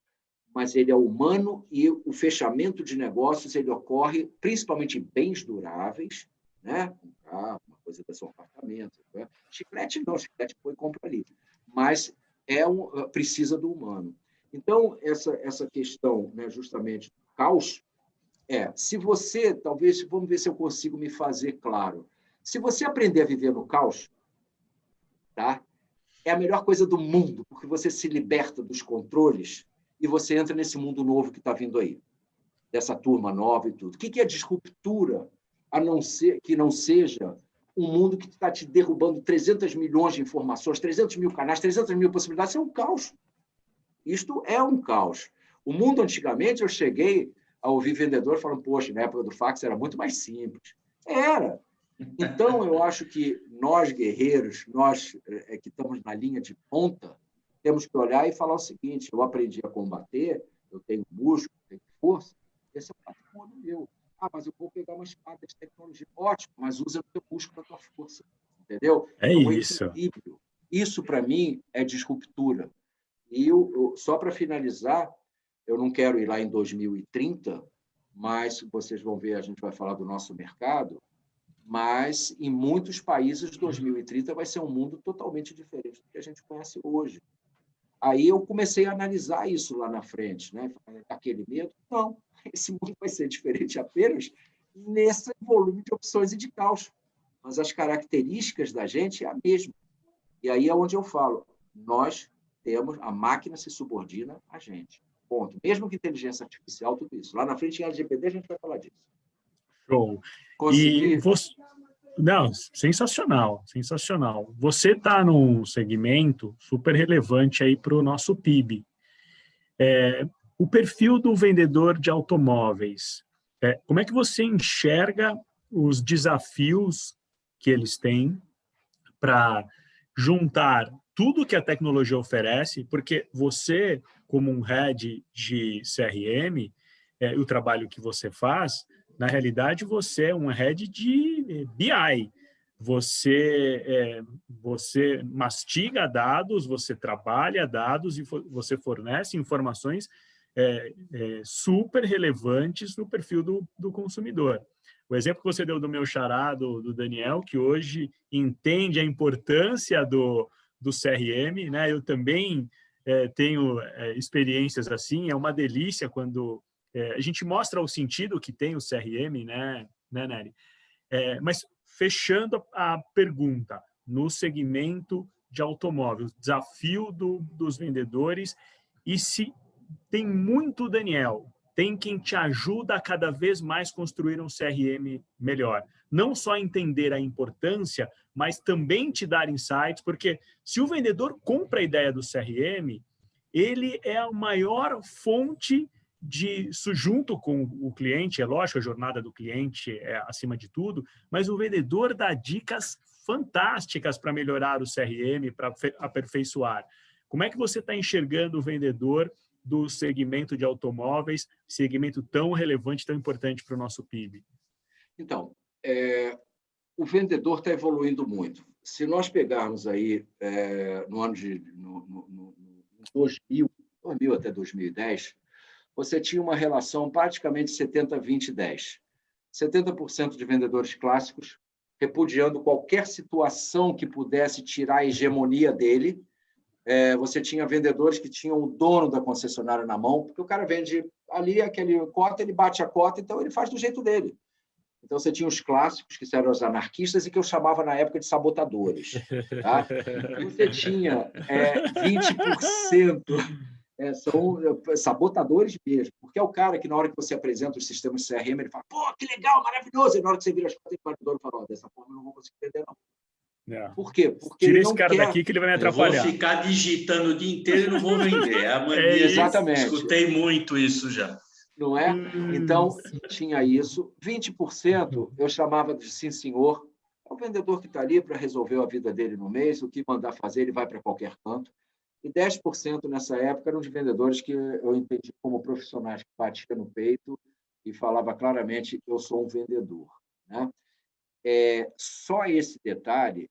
mas ele é humano e o fechamento de negócios ele ocorre principalmente em bens duráveis, né? Um carro, uma coisa desse, um apartamento. Né? Chiclete não, chiclete foi compra ali. Mas precisa do humano. Então, essa questão, né, justamente do caos, se você, talvez, vamos ver se eu consigo me fazer claro, se você aprender a viver no caos, tá? É a melhor coisa do mundo, porque você se liberta dos controles e você entra nesse mundo novo que está vindo aí, dessa turma nova e tudo. O que é disruptura, a não ser que não seja um mundo que está te derrubando 300 milhões de informações, 300 mil canais, 300 mil possibilidades? Isso é um caos. Isto é um caos. O mundo, antigamente, eu cheguei a ouvir vendedor falando, poxa, na época do fax era muito mais simples. Era. Então, eu acho que nós, guerreiros, nós que estamos na linha de ponta, temos que olhar e falar o seguinte: eu aprendi a combater, eu tenho músculo, eu tenho força, esse é o patrimônio meu. Ah, mas eu vou pegar uma espada de tecnologia. Ótimo, mas usa o teu músculo, a tua força. Entendeu? É um isso. equilíbrio. Isso, para mim, é disruptura. E só para finalizar, eu não quero ir lá em 2030, mas vocês vão ver, a gente vai falar do nosso mercado, mas em muitos países 2030 vai ser um mundo totalmente diferente do que a gente conhece hoje. Aí eu comecei a analisar isso lá na frente, né? Aquele medo, não, esse mundo vai ser diferente apenas nesse volume de opções e de caos, mas as características da gente é a mesma. E aí é onde eu falo, nós temos, a máquina se subordina a gente. Ponto. Mesmo que inteligência artificial, tudo isso. Lá na frente, em LGPD, a gente vai falar disso. Show. Consegui? E você... Não, sensacional, sensacional. Você está num segmento super relevante aí para o nosso PIB. O perfil do vendedor de automóveis, como é que você enxerga os desafios que eles têm para juntar tudo que a tecnologia oferece, porque você, como um head de CRM, o trabalho que você faz, na realidade, você é um head de BI. Você mastiga dados, você trabalha dados e você fornece informações super relevantes no perfil do consumidor. O exemplo que você deu do meu xará, do Daniel, que hoje entende a importância do CRM, né? Eu também tenho experiências assim, é uma delícia quando a gente mostra o sentido que tem o CRM, né Nery? Mas fechando a pergunta, no segmento de automóveis, desafio dos vendedores, e se tem muito Daniel, tem quem te ajuda a cada vez mais construir um CRM melhor. Não só entender a importância, mas também te dar insights, porque se o vendedor compra a ideia do CRM, ele é a maior fonte disso junto com o cliente, é lógico, a jornada do cliente é acima de tudo, mas o vendedor dá dicas fantásticas para melhorar o CRM, para aperfeiçoar. Como é que você está enxergando o vendedor do segmento de automóveis, segmento tão relevante, tão importante para o nosso PIB? Então, o vendedor está evoluindo muito. Se nós pegarmos aí no ano de 2000 até 2010, você tinha uma relação praticamente 70, 20, 10. 70% de vendedores clássicos repudiando qualquer situação que pudesse tirar a hegemonia dele. Você tinha vendedores que tinham o dono da concessionária na mão, porque o cara vende ali aquele cota, ele bate a cota, então ele faz do jeito dele. Então, você tinha os clássicos, que eram os anarquistas, e que eu chamava na época de sabotadores. Tá? Você tinha 20%, são sabotadores mesmo, porque é o cara que, na hora que você apresenta os sistemas de CRM, ele fala, pô, que legal, maravilhoso, e na hora que você vira as contas, o dono fala, dessa forma eu não vou conseguir vender, não. Por quê? Porque tira ele não esse cara quer... daqui que ele vai me atrapalhar. Eu vou ficar digitando o dia inteiro e não vou vender. É a mania. Exatamente. Escutei muito isso já. Não é? Então, tinha isso. 20% eu chamava de sim, senhor. É o vendedor que está ali para resolver a vida dele no mês, o que mandar fazer, ele vai para qualquer canto. E 10% nessa época eram de vendedores que eu entendi como profissionais que batiam no peito e falava claramente, eu sou um vendedor. Né? Só esse detalhe,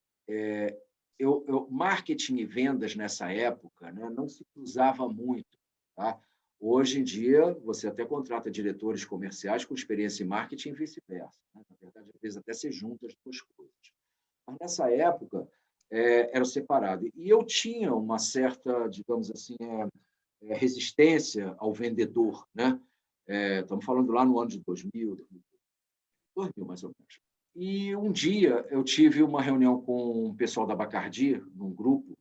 marketing e vendas nessa época, né, não se cruzava muito. Tá? Hoje em dia, você até contrata diretores comerciais com experiência em marketing e vice-versa. Né? Na verdade, às vezes até se juntam as duas coisas. Mas nessa época, era separado. E eu tinha uma certa, digamos assim, resistência ao vendedor. Né? Estamos falando lá no ano de 2000 mais ou menos. E um dia eu tive uma reunião com o pessoal da Bacardi, num grupo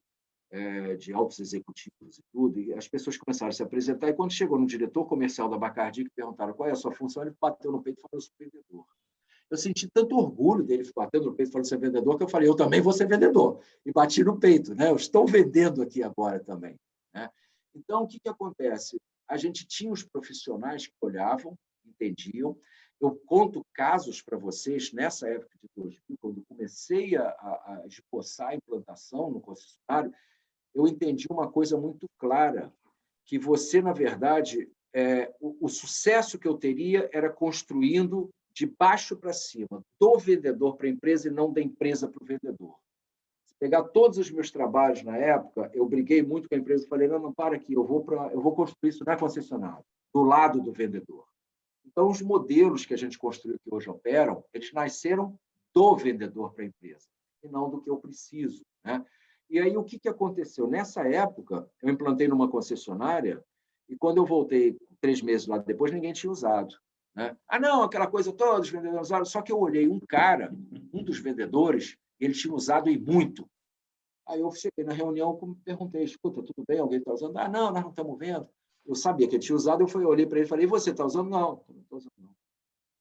de altos executivos e tudo, e as pessoas começaram a se apresentar, e quando chegou no diretor comercial da Bacardi, que perguntaram qual é a sua função, ele bateu no peito e falou, eu sou vendedor. Eu senti tanto orgulho dele batendo no peito e falando ser vendedor, que eu falei, eu também vou ser vendedor. E bati no peito, né? Eu estou vendendo aqui agora também. Né? Então, o que acontece? A gente tinha os profissionais que olhavam, entendiam. Eu conto casos para vocês, nessa época de 2000, quando comecei a esboçar a implantação no concessionário, eu entendi uma coisa muito clara, que você, na verdade, o sucesso que eu teria era construindo de baixo para cima, do vendedor para a empresa e não da empresa para o vendedor. Se pegar todos os meus trabalhos na época, eu briguei muito com a empresa e falei, não, para aqui, eu vou construir isso na concessionária, do lado do vendedor. Então, os modelos que a gente construiu que hoje operam, eles nasceram do vendedor para a empresa, e não do que eu preciso. Né? E aí, o que aconteceu? Nessa época, eu implantei numa concessionária, e quando eu voltei 3 meses lá depois, ninguém tinha usado. Né? Não, aquela coisa toda, os vendedores usaram. Só que eu olhei um cara, um dos vendedores, ele tinha usado e muito. Aí eu cheguei na reunião e perguntei, escuta, tudo bem? Alguém está usando? Não, nós não estamos vendo. Eu sabia que ele tinha usado, eu olhei para ele e falei, você está usando? Não, não estou usando, não.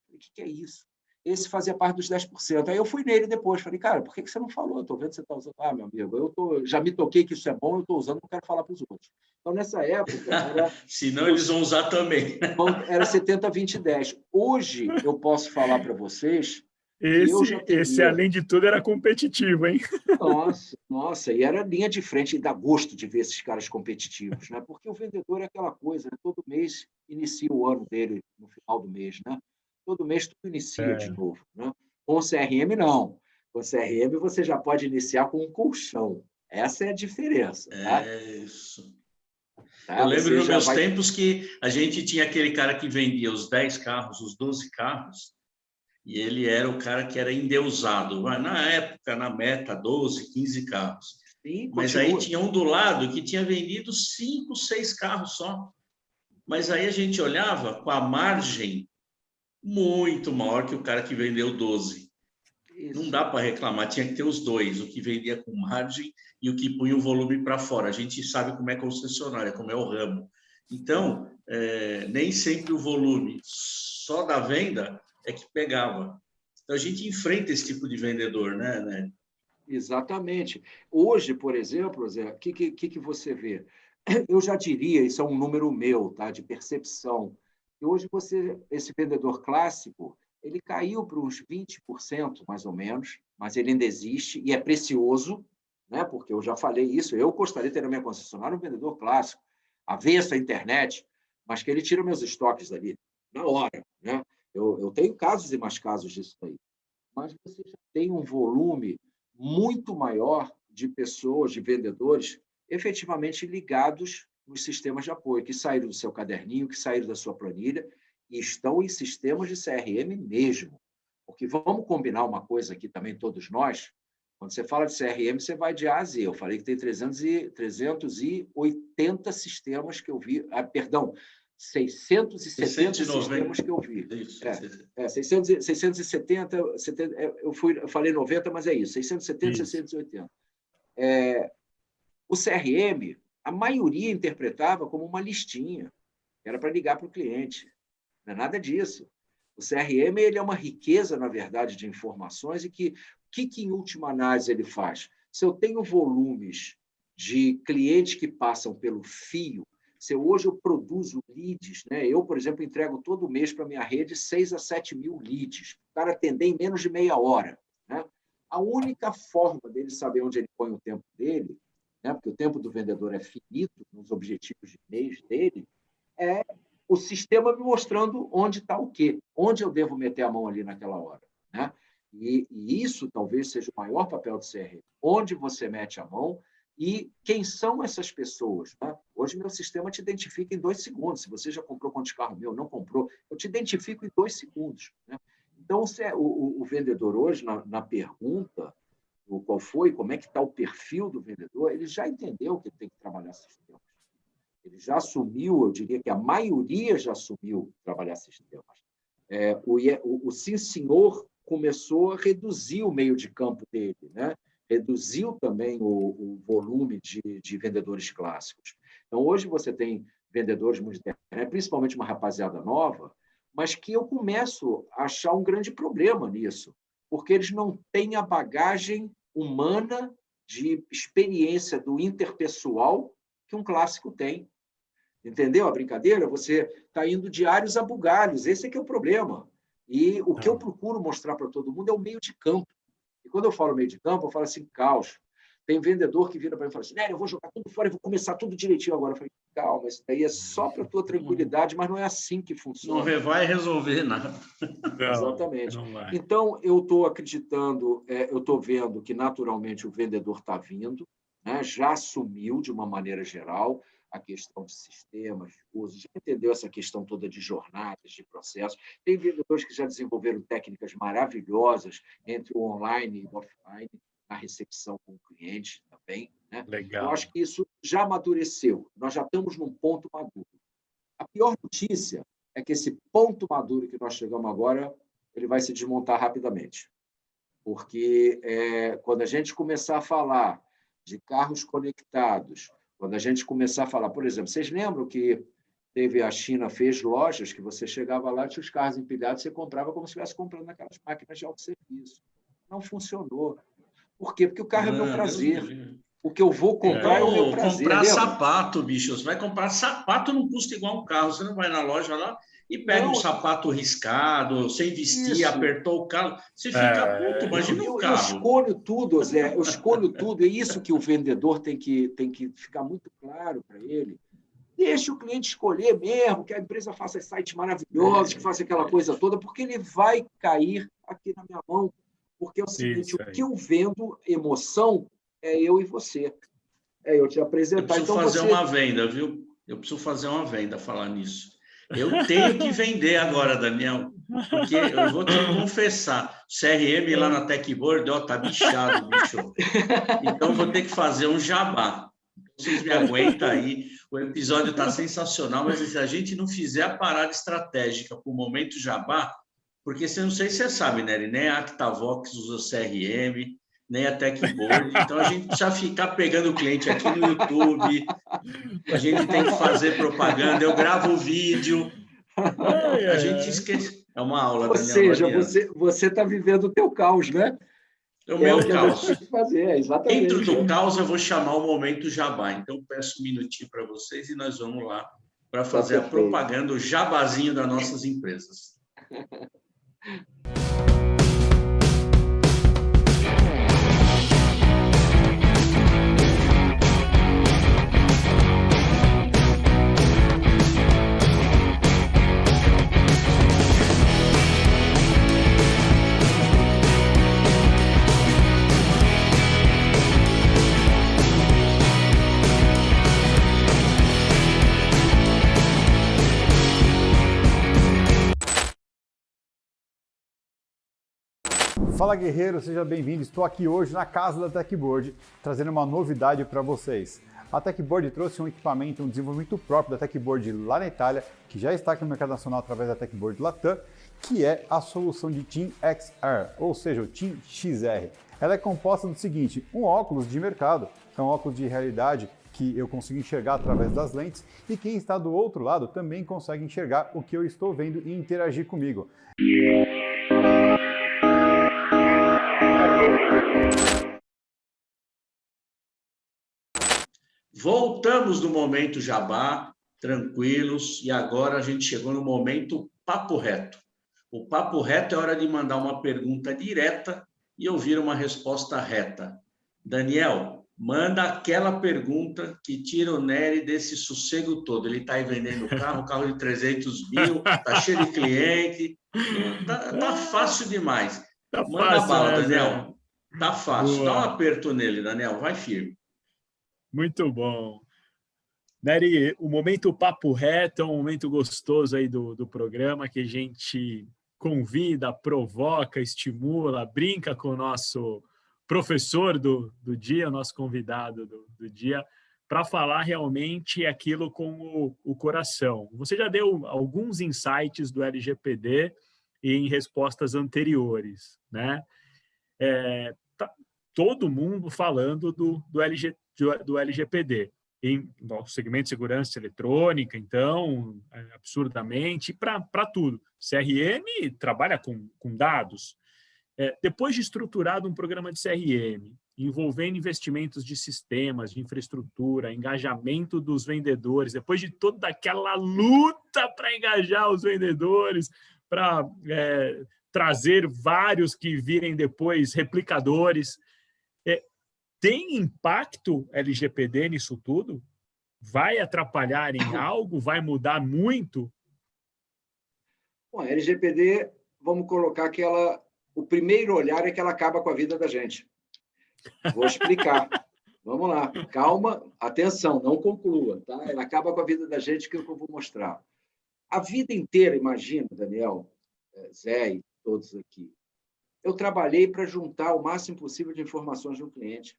Falei, o que é isso? Esse fazia parte dos 10%. Aí eu fui nele depois, falei, cara, por que você não falou? Estou vendo que você está usando. Meu amigo, já me toquei que isso é bom, eu estou usando, não quero falar para os outros. Então, nessa época... Senão eles vão usar também. Era 70, 20, 10. Hoje, eu posso falar para vocês... Esse, além de tudo, era competitivo, hein? Nossa, e era linha de frente, e dá gosto de ver esses caras competitivos, né? Porque o vendedor é aquela coisa, né? Todo mês inicia o ano dele no final do mês, né? Todo mês tudo inicia de novo, né? Com o CRM, não. Com o CRM, você já pode iniciar com um colchão. Essa é a diferença, tá? Isso. Tá? Eu lembro nos meus tempos que a gente tinha aquele cara que vendia os 10 carros, os 12 carros, e ele era o cara que era endeusado. Na época, na meta, 12, 15 carros. Sim, mas aí tinha um do lado que tinha vendido 5, 6 carros só. Mas aí a gente olhava com a margem muito maior que o cara que vendeu 12. Isso. Não dá para reclamar, tinha que ter os dois, o que vendia com margem e o que punha o volume para fora. A gente sabe como é concessionária, como é o ramo. Então, nem sempre o volume só da venda é que pegava. Então, a gente enfrenta esse tipo de vendedor, né? Exatamente. Hoje, por exemplo, Zé, o que você vê? Eu já diria, isso é um número meu, tá, de percepção, que hoje esse vendedor clássico, ele caiu para uns 20%, mais ou menos, mas ele ainda existe e é precioso, né? Porque eu já falei isso, eu gostaria de ter na minha concessionária um vendedor clássico, avesso à internet, mas que ele tira meus estoques ali, na hora, né? Eu tenho casos e mais casos disso aí. Mas você já tem um volume muito maior de pessoas, de vendedores, efetivamente ligados nos sistemas de apoio, que saíram do seu caderninho, que saíram da sua planilha e estão em sistemas de CRM mesmo. Porque vamos combinar uma coisa aqui também, todos nós, quando você fala de CRM, você vai de A a Z. Eu falei que tem 380 sistemas que eu vi, perdão, 670 sistemas que eu vi. Isso, 670, eu falei 90, mas é isso, 670, isso. 680. O CRM, a maioria interpretava como uma listinha, era para ligar para o cliente. Não é nada disso. O CRM ele é uma riqueza, na verdade, de informações e o que, em última análise, ele faz? Se eu tenho volumes de clientes que passam pelo fio, se hoje eu produzo leads, né? Eu, por exemplo, entrego todo mês para a minha rede 6 a 7 mil leads, para atender em menos de meia hora. Né? A única forma dele saber onde ele põe o tempo dele, né? Porque o tempo do vendedor é finito nos objetivos de mês dele, é o sistema me mostrando onde está o quê, onde eu devo meter a mão ali naquela hora. Né? E isso talvez seja o maior papel do CRM, onde você mete a mão e quem são essas pessoas. Né? Hoje, meu sistema te identifica em 2 segundos. Se você já comprou quantos carros meu, não comprou, eu te identifico em 2 segundos. Né? Então, o vendedor hoje, na pergunta, qual foi, como é que está o perfil do vendedor, ele já entendeu que ele tem que trabalhar sistemas. Ele já assumiu, eu diria que a maioria já assumiu trabalhar sistemas. O sim, senhor começou a reduzir o meio de campo dele, né? Reduziu também o volume de vendedores clássicos. Então, hoje você tem vendedores muito internet, principalmente uma rapaziada nova, mas que eu começo a achar um grande problema nisso, porque eles não têm a bagagem humana de experiência do interpessoal que um clássico tem. Entendeu a brincadeira? Você está indo de alhos a bugalhos, esse é que é o problema. E o que eu procuro mostrar para todo mundo é o meio de campo. E quando eu falo meio de campo, eu falo assim, caos. Tem vendedor que vira para mim e fala assim, eu vou jogar tudo fora e vou começar tudo direitinho agora. Eu falei, calma, isso daí é só para a tua tranquilidade, mas não é assim que funciona. Não vai resolver nada. Exatamente. Então, eu estou acreditando, eu estou vendo que naturalmente o vendedor está vindo, né? Já assumiu de uma maneira geral a questão de sistemas, de uso, já entendeu essa questão toda de jornadas, de processos. Tem vendedores que já desenvolveram técnicas maravilhosas entre o online e o offline, na recepção com o cliente também. Né? Legal. Eu acho que isso já amadureceu. Nós já estamos num ponto maduro. A pior notícia é que esse ponto maduro que nós chegamos agora, ele vai se desmontar rapidamente. Porque quando a gente começar a falar de carros conectados, quando a gente começar a falar, por exemplo, vocês lembram que a China fez lojas que você chegava lá, tinha os carros empilhados, você comprava como se estivesse comprando aquelas máquinas de autosserviço. Não funcionou. Por quê? Porque o carro é meu prazer. O que eu vou comprar é o meu prazer. Comprar sapato, bicho. Você vai comprar sapato, não custa igual um carro. Você não vai na loja lá e pega um sapato riscado, sem vestir, isso. Apertou o carro. Você fica puto, imagina um carro. Eu escolho tudo, Zé. Eu escolho tudo. É isso que o vendedor tem que ficar muito claro para ele. Deixa o cliente escolher mesmo, que a empresa faça sites maravilhosos, que faça aquela coisa toda, porque ele vai cair aqui na minha mão. Porque é o seguinte, o que eu vendo, emoção, é eu e você. É eu te apresentar. Eu preciso fazer uma venda, viu? Eu preciso fazer uma venda falar nisso. Eu tenho que vender agora, Daniel, porque eu vou te confessar, o CRM lá na Techboard, tá bichado, bicho. Então, vou ter que fazer um jabá. Vocês me aguentam aí. O episódio está sensacional, mas se a gente não fizer a parada estratégica para o momento jabá, porque não sei se você sabe, né? Nem a Actavox usa CRM, nem a Techboard. Então, a gente precisa ficar pegando o cliente aqui no YouTube, A gente tem que fazer propaganda, eu gravo o vídeo. A gente esquece. É uma aula, Ou Daniel. seja, você está vivendo o teu caos, né? É o É o meu que a caos. gente tem que fazer, exatamente. Dentro do caos, eu vou chamar o Momento Jabá. Então, peço um minutinho para vocês e nós vamos lá para fazer a propaganda, o jabazinho das nossas empresas. Fala guerreiro, seja bem-vindo. Estou aqui hoje na casa da Techboard, trazendo uma novidade para vocês. A Techboard trouxe um equipamento, um desenvolvimento próprio da Techboard lá na Itália, que já está aqui no mercado nacional através da Techboard Latam, que é a solução de Team XR, ou seja, o Team XR. Ela é composta do seguinte: um óculos de mercado, é um óculos de realidade que eu consigo enxergar através das lentes, e quem está do outro lado também consegue enxergar o que eu estou vendo e interagir comigo. Voltamos no Momento Jabá, tranquilos, e agora a gente chegou no momento papo reto. O papo reto é hora de mandar uma pergunta direta e ouvir uma resposta reta. Daniel, manda aquela pergunta que tira o Nery desse sossego todo. Ele está aí vendendo carro de 300 mil, está cheio de cliente, tá fácil demais. Tá Manda fácil, bala, né, Daniel. Tá fácil. Boa. Dá um aperto nele, Daniel. Vai firme. Muito bom. Nery, o momento papo reto é um momento gostoso aí do programa, que a gente convida, provoca, estimula, brinca com o nosso professor do dia, nosso convidado do dia, para falar realmente aquilo com o coração. Você já deu alguns insights do LGPD em respostas anteriores, né? Tá todo mundo falando do LGPD. No segmento de segurança eletrônica, então, absurdamente, para tudo. CRM trabalha com dados. Depois de estruturado um programa de CRM, envolvendo investimentos de sistemas, de infraestrutura, engajamento dos vendedores, depois de toda aquela luta para engajar os vendedores, para trazer vários que virem depois replicadores, tem impacto LGPD nisso tudo? Vai atrapalhar em algo? Vai mudar muito? Bom, a LGPD, vamos colocar que o primeiro olhar é que ela acaba com a vida da gente. Vou explicar. Vamos lá. Calma, atenção, não conclua. Tá? Ela acaba com a vida da gente, que é o que eu vou mostrar. A vida inteira, imagina, Daniel, Zé e todos aqui, eu trabalhei para juntar o máximo possível de informações de um cliente.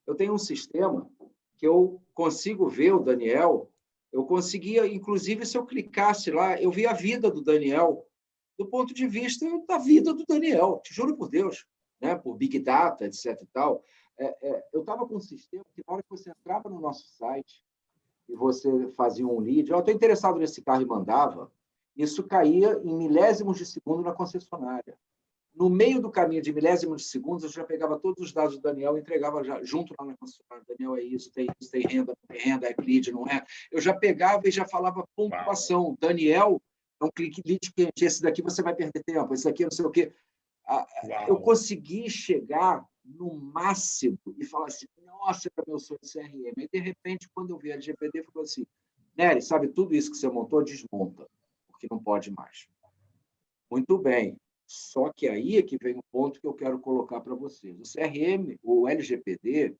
Eu tenho um sistema que eu consigo ver o Daniel, eu conseguia, inclusive, se eu clicasse lá, eu via a vida do Daniel, do ponto de vista da vida do Daniel, te juro por Deus, né? Por Big Data, etc. E tal. Eu estava com um sistema que, na hora que você entrava no nosso site e você fazia um lead, eu estou interessado nesse carro e mandava, isso caía em milésimos de segundo na concessionária. No meio do caminho de milésimos de segundos, eu já pegava todos os dados do Daniel e entregava já, junto lá na concessionária. Daniel, é isso, tem renda, não tem renda, é lead, não é? Eu já pegava e já falava pontuação. Uau. Daniel, é um clique lead quente, esse daqui você vai perder tempo, esse daqui não sei o quê. Uau. Eu consegui chegar no máximo e falar assim, nossa, era meu sonho de CRM. E, de repente, quando eu vi a LGPD, falou assim, Nery, sabe, tudo isso que você montou, desmonta, porque não pode mais. Muito bem. Só que aí é que vem o ponto que eu quero colocar para vocês. O CRM, o LGPD,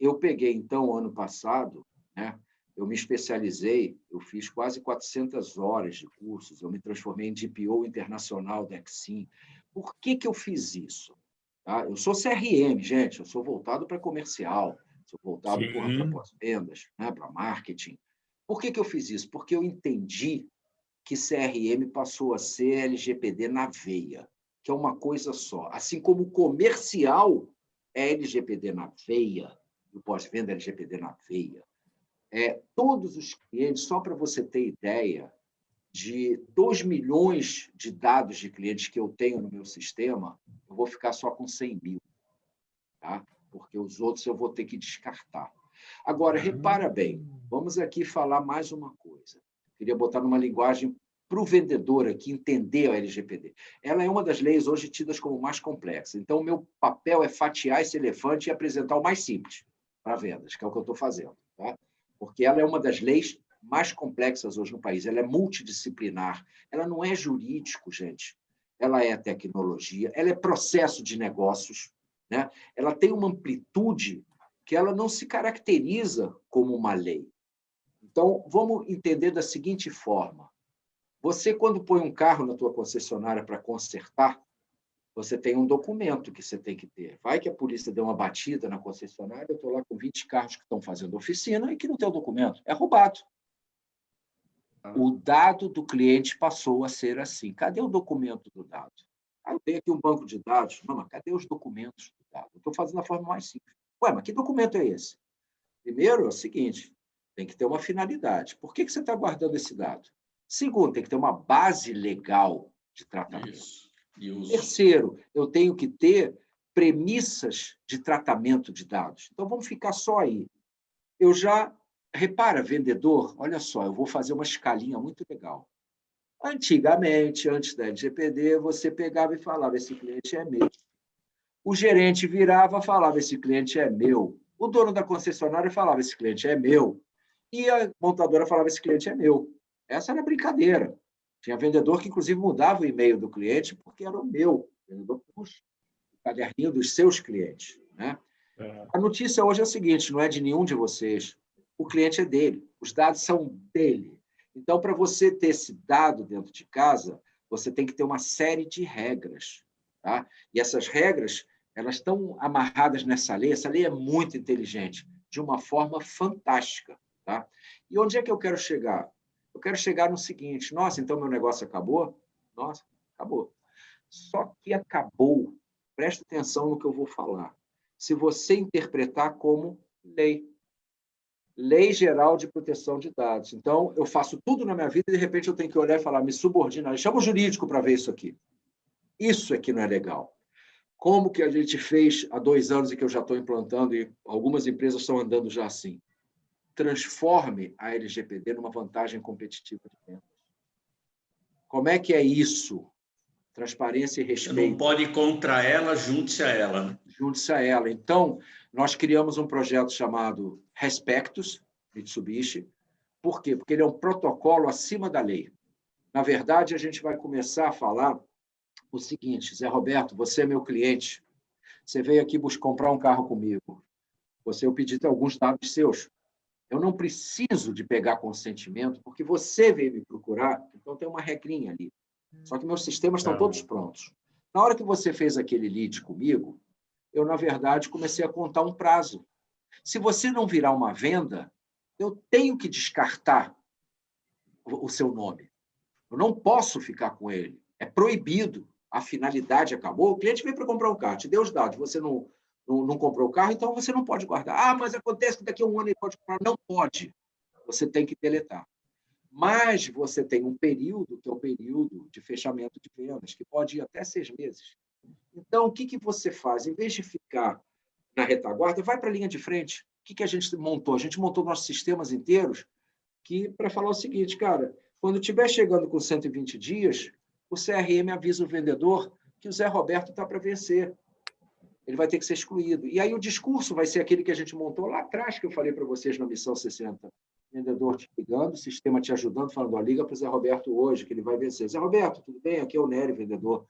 eu peguei, então, ano passado, né, eu me especializei, eu fiz quase 400 horas de cursos, eu me transformei em DPO internacional da Exim. Por que eu fiz isso? Tá? Eu sou CRM, gente, eu sou voltado para comercial, sou voltado para pós-vendas, né, para marketing. Por que eu fiz isso? Porque eu entendi que CRM passou a ser LGPD na veia, que é uma coisa só. Assim como o comercial é LGPD na veia, o pós-venda é LGPD na veia, todos os clientes, só para você ter ideia, de 2 milhões de dados de clientes que eu tenho no meu sistema, eu vou ficar só com 100 mil, tá? Porque os outros eu vou ter que descartar. Agora, repara bem, vamos aqui falar mais uma coisa. Queria botar numa linguagem para o vendedor aqui entender a LGPD. Ela é uma das leis hoje tidas como mais complexa. Então, o meu papel é fatiar esse elefante e apresentar o mais simples para vendas, que é o que eu estou fazendo, tá? Porque ela é uma das leis mais complexas hoje no país. Ela é multidisciplinar. Ela não é jurídico, gente. Ela é tecnologia, ela é processo de negócios, né? Ela tem uma amplitude que ela não se caracteriza como uma lei. Então, vamos entender da seguinte forma. Você, quando põe um carro na tua concessionária para consertar, você tem um documento que você tem que ter. Vai que a polícia deu uma batida na concessionária, eu estou lá com 20 carros que estão fazendo oficina e que não tem o documento. É roubado. O dado do cliente passou a ser assim. Cadê o documento do dado? Eu tenho aqui um banco de dados. Não, mas cadê os documentos do dado? Eu estou fazendo da forma mais simples. Ué, mas que documento é esse? Primeiro, é o seguinte, tem que ter uma finalidade. Por que você está guardando esse dado? Segundo, tem que ter uma base legal de tratamento. Isso. Terceiro, eu tenho que ter premissas de tratamento de dados. Então, vamos ficar só aí. Eu já... Repara, vendedor, olha só, eu vou fazer uma escalinha muito legal. Antigamente, antes da LGPD, você pegava e falava, esse cliente é meu. O gerente virava e falava, esse cliente é meu. O dono da concessionária falava, esse cliente é meu. E a montadora falava, esse cliente é meu. Essa era brincadeira. Tinha vendedor que, inclusive, mudava o e-mail do cliente porque era o meu. O vendedor puxa o caderninho dos seus clientes, né? A notícia hoje é a seguinte, não é de nenhum de vocês. O cliente é dele. Os dados são dele. Então, para você ter esse dado dentro de casa, você tem que ter uma série de regras, tá? E essas regras, elas estão amarradas nessa lei. Essa lei é muito inteligente, de uma forma fantástica, tá? E onde é que eu quero chegar? Eu quero chegar no seguinte, nossa, então meu negócio acabou? Nossa, acabou. Só que acabou, presta atenção no que eu vou falar, se você interpretar como lei. Lei Geral de Proteção de Dados. Então, eu faço tudo na minha vida e, de repente, eu tenho que olhar e falar, me subordina. Chama o jurídico para ver isso aqui. Isso é que não é legal. Como que a gente fez há 2 anos e que eu já estou implantando, e algumas empresas estão andando já assim? Transforme a LGPD numa vantagem competitiva de vendas. Como é que é isso? Transparência e respeito. Você não pode ir contra ela, junte-se a ela. Né? Junte-se a ela. Então, nós criamos um projeto chamado Respectus, Mitsubishi. Por quê? Porque ele é um protocolo acima da lei. Na verdade, a gente vai começar a falar o seguinte, Zé Roberto, você é meu cliente, você veio aqui comprar um carro comigo, eu pedi alguns dados seus. Eu não preciso de pegar consentimento, porque você veio me procurar, então tem uma regrinha ali. Só que meus sistemas estão todos prontos. Na hora que você fez aquele lead comigo, eu, na verdade, comecei a contar um prazo. Se você não virar uma venda, eu tenho que descartar o seu nome. Eu não posso ficar com ele. É proibido. A finalidade acabou. O cliente veio para comprar um carro, te deu os dados, você não comprou o carro, então você não pode guardar. Ah, mas acontece que daqui a 1 ano ele pode comprar. Não pode. Você tem que deletar. Mas você tem um período, que é o período de fechamento de vendas, que pode ir até 6 meses. Então, o que você faz? Em vez de ficar na retaguarda, vai para a linha de frente. O que a gente montou? A gente montou nossos sistemas inteiros para falar o seguinte, cara, quando estiver chegando com 120 dias, o CRM avisa o vendedor que o Zé Roberto está para vencer. Ele vai ter que ser excluído. E aí o discurso vai ser aquele que a gente montou lá atrás, que eu falei para vocês na Missão 60. Vendedor te ligando, sistema te ajudando, falando, liga para o Zé Roberto hoje, que ele vai vencer. Zé Roberto, tudo bem? Aqui é o Nery, vendedor.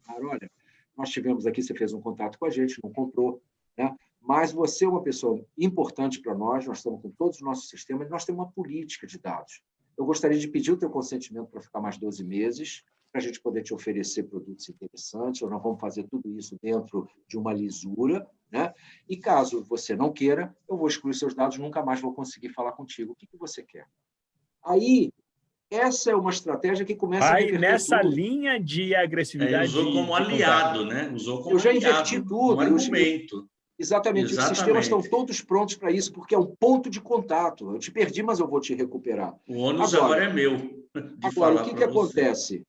Olha, nós tivemos aqui, você fez um contato com a gente, não comprou, né? Mas você é uma pessoa importante para nós estamos com todos os nossos sistemas, nós temos uma política de dados. Eu gostaria de pedir o teu consentimento para ficar mais 12 meses, para a gente poder te oferecer produtos interessantes, ou nós vamos fazer tudo isso dentro de uma lisura, né? E caso você não queira, eu vou excluir seus dados, nunca mais vou conseguir falar contigo. O que você quer? Aí, essa é uma estratégia que começa a reverter nessa tudo. linha de agressividade. Usou como aliado, né? Usou como eu já aliado, inverti tudo. como argumento. Exatamente. Os sistemas estão todos prontos para isso, porque é um ponto de contato. Eu te perdi, mas eu vou te recuperar. O ônus agora é meu de falar o que acontece?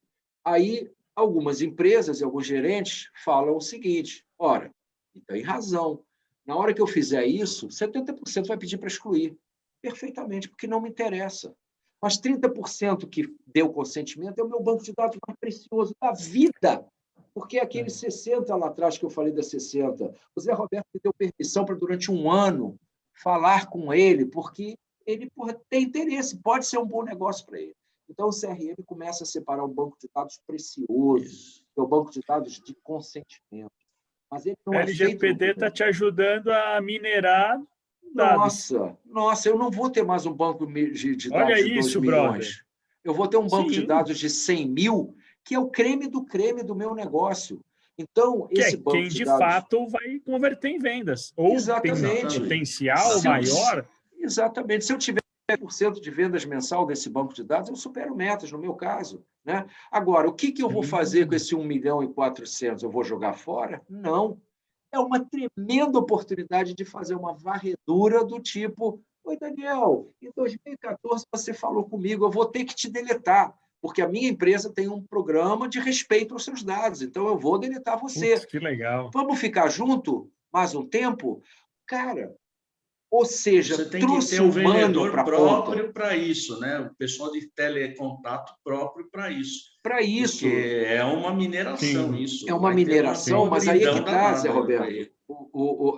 Aí, algumas empresas e alguns gerentes falam o seguinte: ora, e tem razão. Na hora que eu fizer isso, 70% vai pedir para excluir. Perfeitamente, porque não me interessa. Mas 30% que deu consentimento é o meu banco de dados mais precioso da vida. Porque aquele 60 lá atrás que eu falei das 60, o Zé Roberto me deu permissão para, durante um ano, falar com ele, porque ele tem interesse, pode ser um bom negócio para ele. Então, o CRM começa a separar um banco de dados precioso, que é o banco de dados de consentimento. Mas ele não LGPD está te ajudando a minerar dados. Nossa, eu não vou ter mais um banco de dados Olha de 2 isso, milhões. brother. Eu vou ter um banco Sim. de dados de 100 mil, que é o creme do meu negócio. Então, esse banco quem de de dados... fato vai converter em vendas. Ou Exatamente. tem potencial maior. Exatamente. Se eu tiver 10% de vendas mensal desse banco de dados, eu supero metas, no meu caso. Né? Agora, o que eu vou fazer com esse 1.400.000? Eu vou jogar fora? Não. É uma tremenda oportunidade de fazer uma varredura do tipo: oi, Daniel, em 2014 você falou comigo, eu vou ter que te deletar, porque a minha empresa tem um programa de respeito aos seus dados, então eu vou deletar você. Putz, que legal. Vamos ficar junto mais um tempo? Cara, ou seja, você tem que ter um vendedor próprio para isso, né? O pessoal de telecontato próprio para isso. Para isso. Porque é uma mineração. Sim. Isso. É uma mineração, mas aí é que está, Zé Roberto.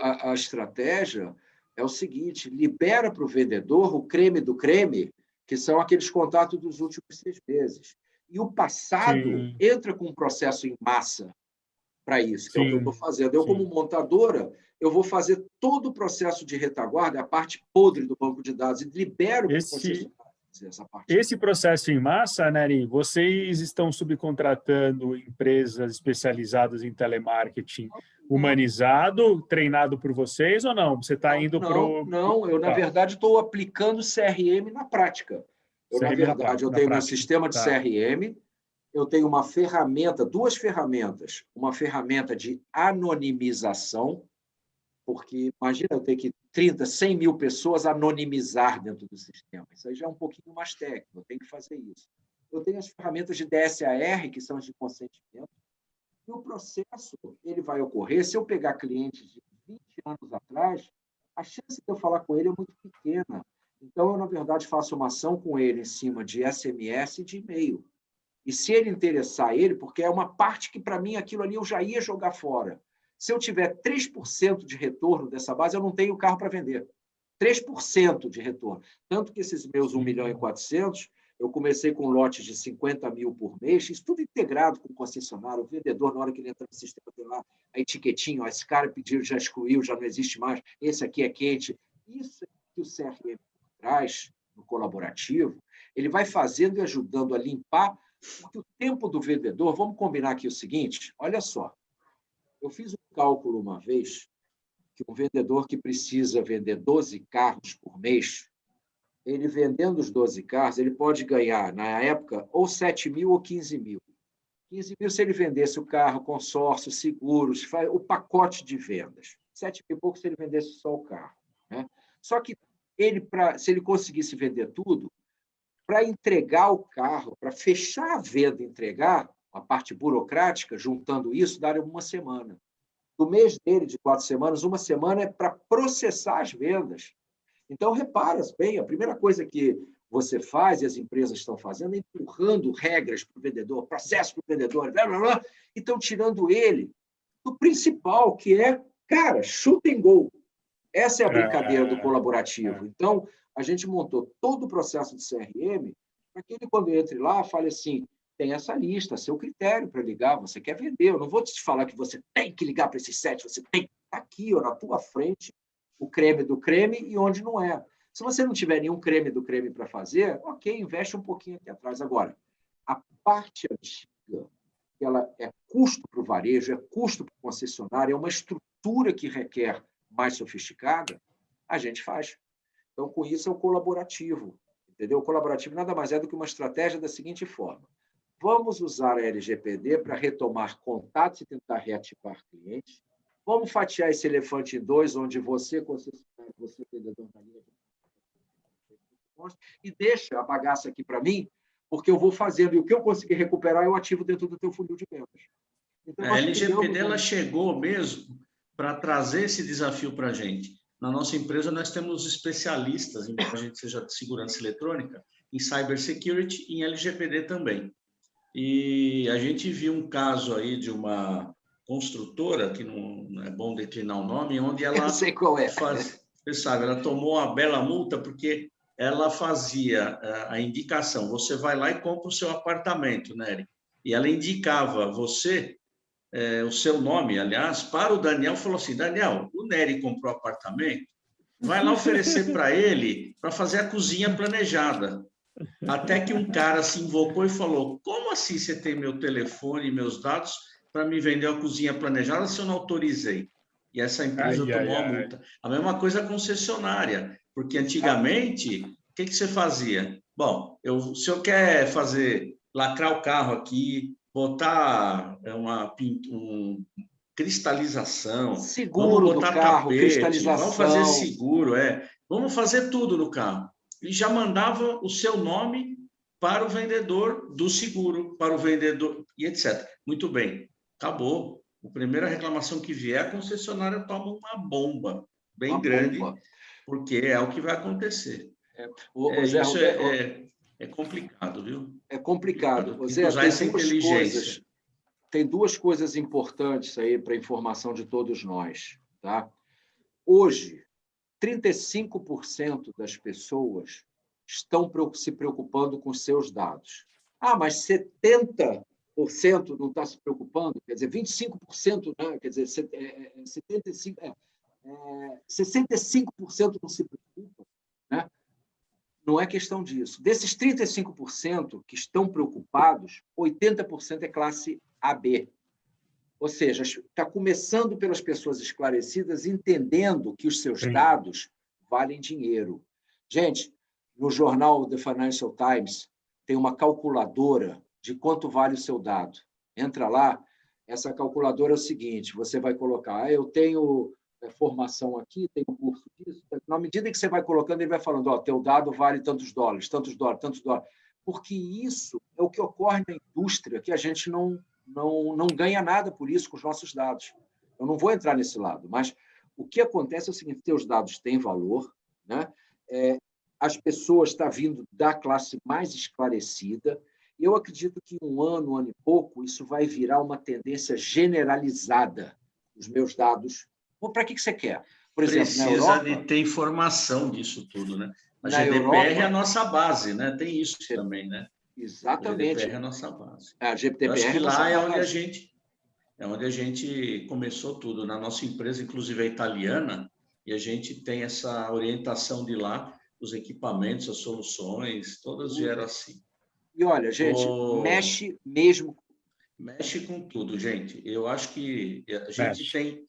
A estratégia é o seguinte: libera para o vendedor o creme do creme, que são aqueles contatos dos últimos 6 meses. E o passado entra com um processo em massa para isso, que é o que eu estou fazendo. Eu, como montadora, eu vou fazer todo o processo de retaguarda, a parte podre do banco de dados, e libero para o concessionário essa parte. Esse processo em massa, Nery, vocês estão subcontratando empresas especializadas em telemarketing humanizado, treinado por vocês ou não? Você está indo para o... Não, eu, na verdade, estou aplicando CRM na prática. Na verdade, eu tenho um sistema de CRM, eu tenho uma ferramenta, 2 ferramentas. Uma ferramenta de anonimização, porque, imagina, eu ter que 30, 100 mil pessoas anonimizar dentro do sistema. Isso aí já é um pouquinho mais técnico, eu tenho que fazer isso. Eu tenho as ferramentas de DSAR, que são as de consentimento, e o processo ele vai ocorrer. Se eu pegar clientes de 20 anos atrás, a chance de eu falar com ele é muito pequena. Então, eu, na verdade, faço uma ação com ele em cima de SMS e de e-mail. E se ele interessar ele, porque é uma parte que, para mim, aquilo ali eu já ia jogar fora. Se eu tiver 3% de retorno dessa base, eu não tenho carro para vender. 3% de retorno. Tanto que esses meus 1.400.000, eu comecei com lotes de 50 mil por mês, isso tudo integrado com o concessionário, o vendedor, na hora que ele entra no sistema, tem lá a etiquetinha, ó, esse cara pediu, já excluiu, já não existe mais, esse aqui é quente. Isso é que o CRM traz no colaborativo, ele vai fazendo e ajudando a limpar, porque o tempo do vendedor, vamos combinar aqui o seguinte, olha só, eu fiz um cálculo uma vez que um vendedor que precisa vender 12 carros por mês, ele vendendo os 12 carros, ele pode ganhar, na época, ou 7 mil ou 15 mil. 15 mil se ele vendesse o carro, consórcio, seguros, o pacote de vendas. 7 mil e pouco se ele vendesse só o carro. Né? Só que se ele conseguisse vender tudo, para entregar o carro, para fechar a venda e entregar, a parte burocrática, juntando isso, daria uma semana. Do mês dele, de 4 semanas, uma semana é para processar as vendas. Então, repara bem, a primeira coisa que você faz, e as empresas estão fazendo, é empurrando regras para o vendedor, processo para o vendedor, blá, blá, blá, e estão tirando ele do principal, que é, cara, shoot and go. Essa é a brincadeira do colaborativo. Então, a gente montou todo o processo de CRM para que ele, quando entre lá, fale assim, tem essa lista, seu critério para ligar, você quer vender, eu não vou te falar que você tem que ligar para esses 7, você tem que estar aqui, ó, na tua frente, o creme do creme e onde não é. Se você não tiver nenhum creme do creme para fazer, ok, investe um pouquinho aqui atrás. Agora, a parte antiga, ela é custo para o varejo, é custo para o concessionário, é uma estrutura que requer mais sofisticada, a gente faz. Então, com isso, é o colaborativo. Entendeu? O colaborativo nada mais é do que uma estratégia da seguinte forma. Vamos usar a LGPD para retomar contatos e tentar reativar clientes. vamos fatiar esse elefante em dois, onde você vendedor da linha, e deixa a bagaça aqui para mim, porque eu vou fazendo, e o que eu conseguir recuperar, eu ativo dentro do teu funil de vendas. Então, a LGPD ela chegou mesmo para trazer esse desafio para a gente. Na nossa empresa, nós temos especialistas, embora a gente seja de segurança eletrônica, em cybersecurity e em LGPD também. E a gente viu um caso aí de uma construtora, que não é bom declinar o nome, onde ela... Eu sei qual é. Você sabe, ela tomou uma bela multa porque ela fazia a indicação, você vai lá e compra o seu apartamento, né? E ela indicava você, o seu nome, aliás, para o Daniel, falou assim, Daniel, o Nery comprou apartamento, vai lá oferecer para ele para fazer a cozinha planejada. Até que um cara se invocou e falou, como assim você tem meu telefone e meus dados para me vender a cozinha planejada se eu não autorizei? E essa empresa tomou a multa. A mesma coisa a concessionária, porque antigamente, o que você fazia? Bom, se eu quer lacrar o carro aqui, botar uma cristalização, seguro vamos botar do carro, tapete, cristalização, vamos fazer seguro, vamos fazer tudo no carro. E já mandava o seu nome para o vendedor do seguro, para o vendedor, e etc. Muito bem, acabou. A primeira reclamação que vier, a concessionária toma uma bomba bem grande, porque é o que vai acontecer. Isso é complicado, viu? É complicado. Tem que usar essa inteligência. Tem duas coisas importantes aí para a informação de todos nós. Tá? Hoje, 35% das pessoas estão se preocupando com seus dados. Mas 70% não está se preocupando, quer dizer, 25%, né? Quer dizer, 65% não se preocupam, né? Não é questão disso. Desses 35% que estão preocupados, 80% é classe AB. Ou seja, está começando pelas pessoas esclarecidas, entendendo que os seus dados valem dinheiro. Gente, no jornal The Financial Times tem uma calculadora de quanto vale o seu dado. Entra lá, essa calculadora é o seguinte, você vai colocar, eu tenho formação aqui, tenho curso disso. Na medida que você vai colocando, ele vai falando, teu dado vale tantos dólares, tantos dólares, tantos dólares. Porque isso é o que ocorre na indústria, que a gente não ganha nada por isso com os nossos dados. Eu não vou entrar nesse lado, mas o que acontece é o seguinte, seus dados têm valor, né? As pessoas estão vindo da classe mais esclarecida, e eu acredito que um ano e pouco, isso vai virar uma tendência generalizada. Os meus dados... Para que você quer? Por exemplo, precisa na Europa, de ter informação disso tudo, né? A na GDPR Europa, é a nossa base, né? Tem isso também, né? Exatamente. A GDPR é a nossa base. A GDPR eu acho que lá é onde a gente começou tudo. Na nossa empresa, inclusive, é italiana, e a gente tem essa orientação de lá, os equipamentos, as soluções, todas vieram assim. E olha, gente, mexe mesmo. Mexe com tudo, gente. Eu acho que a gente tem...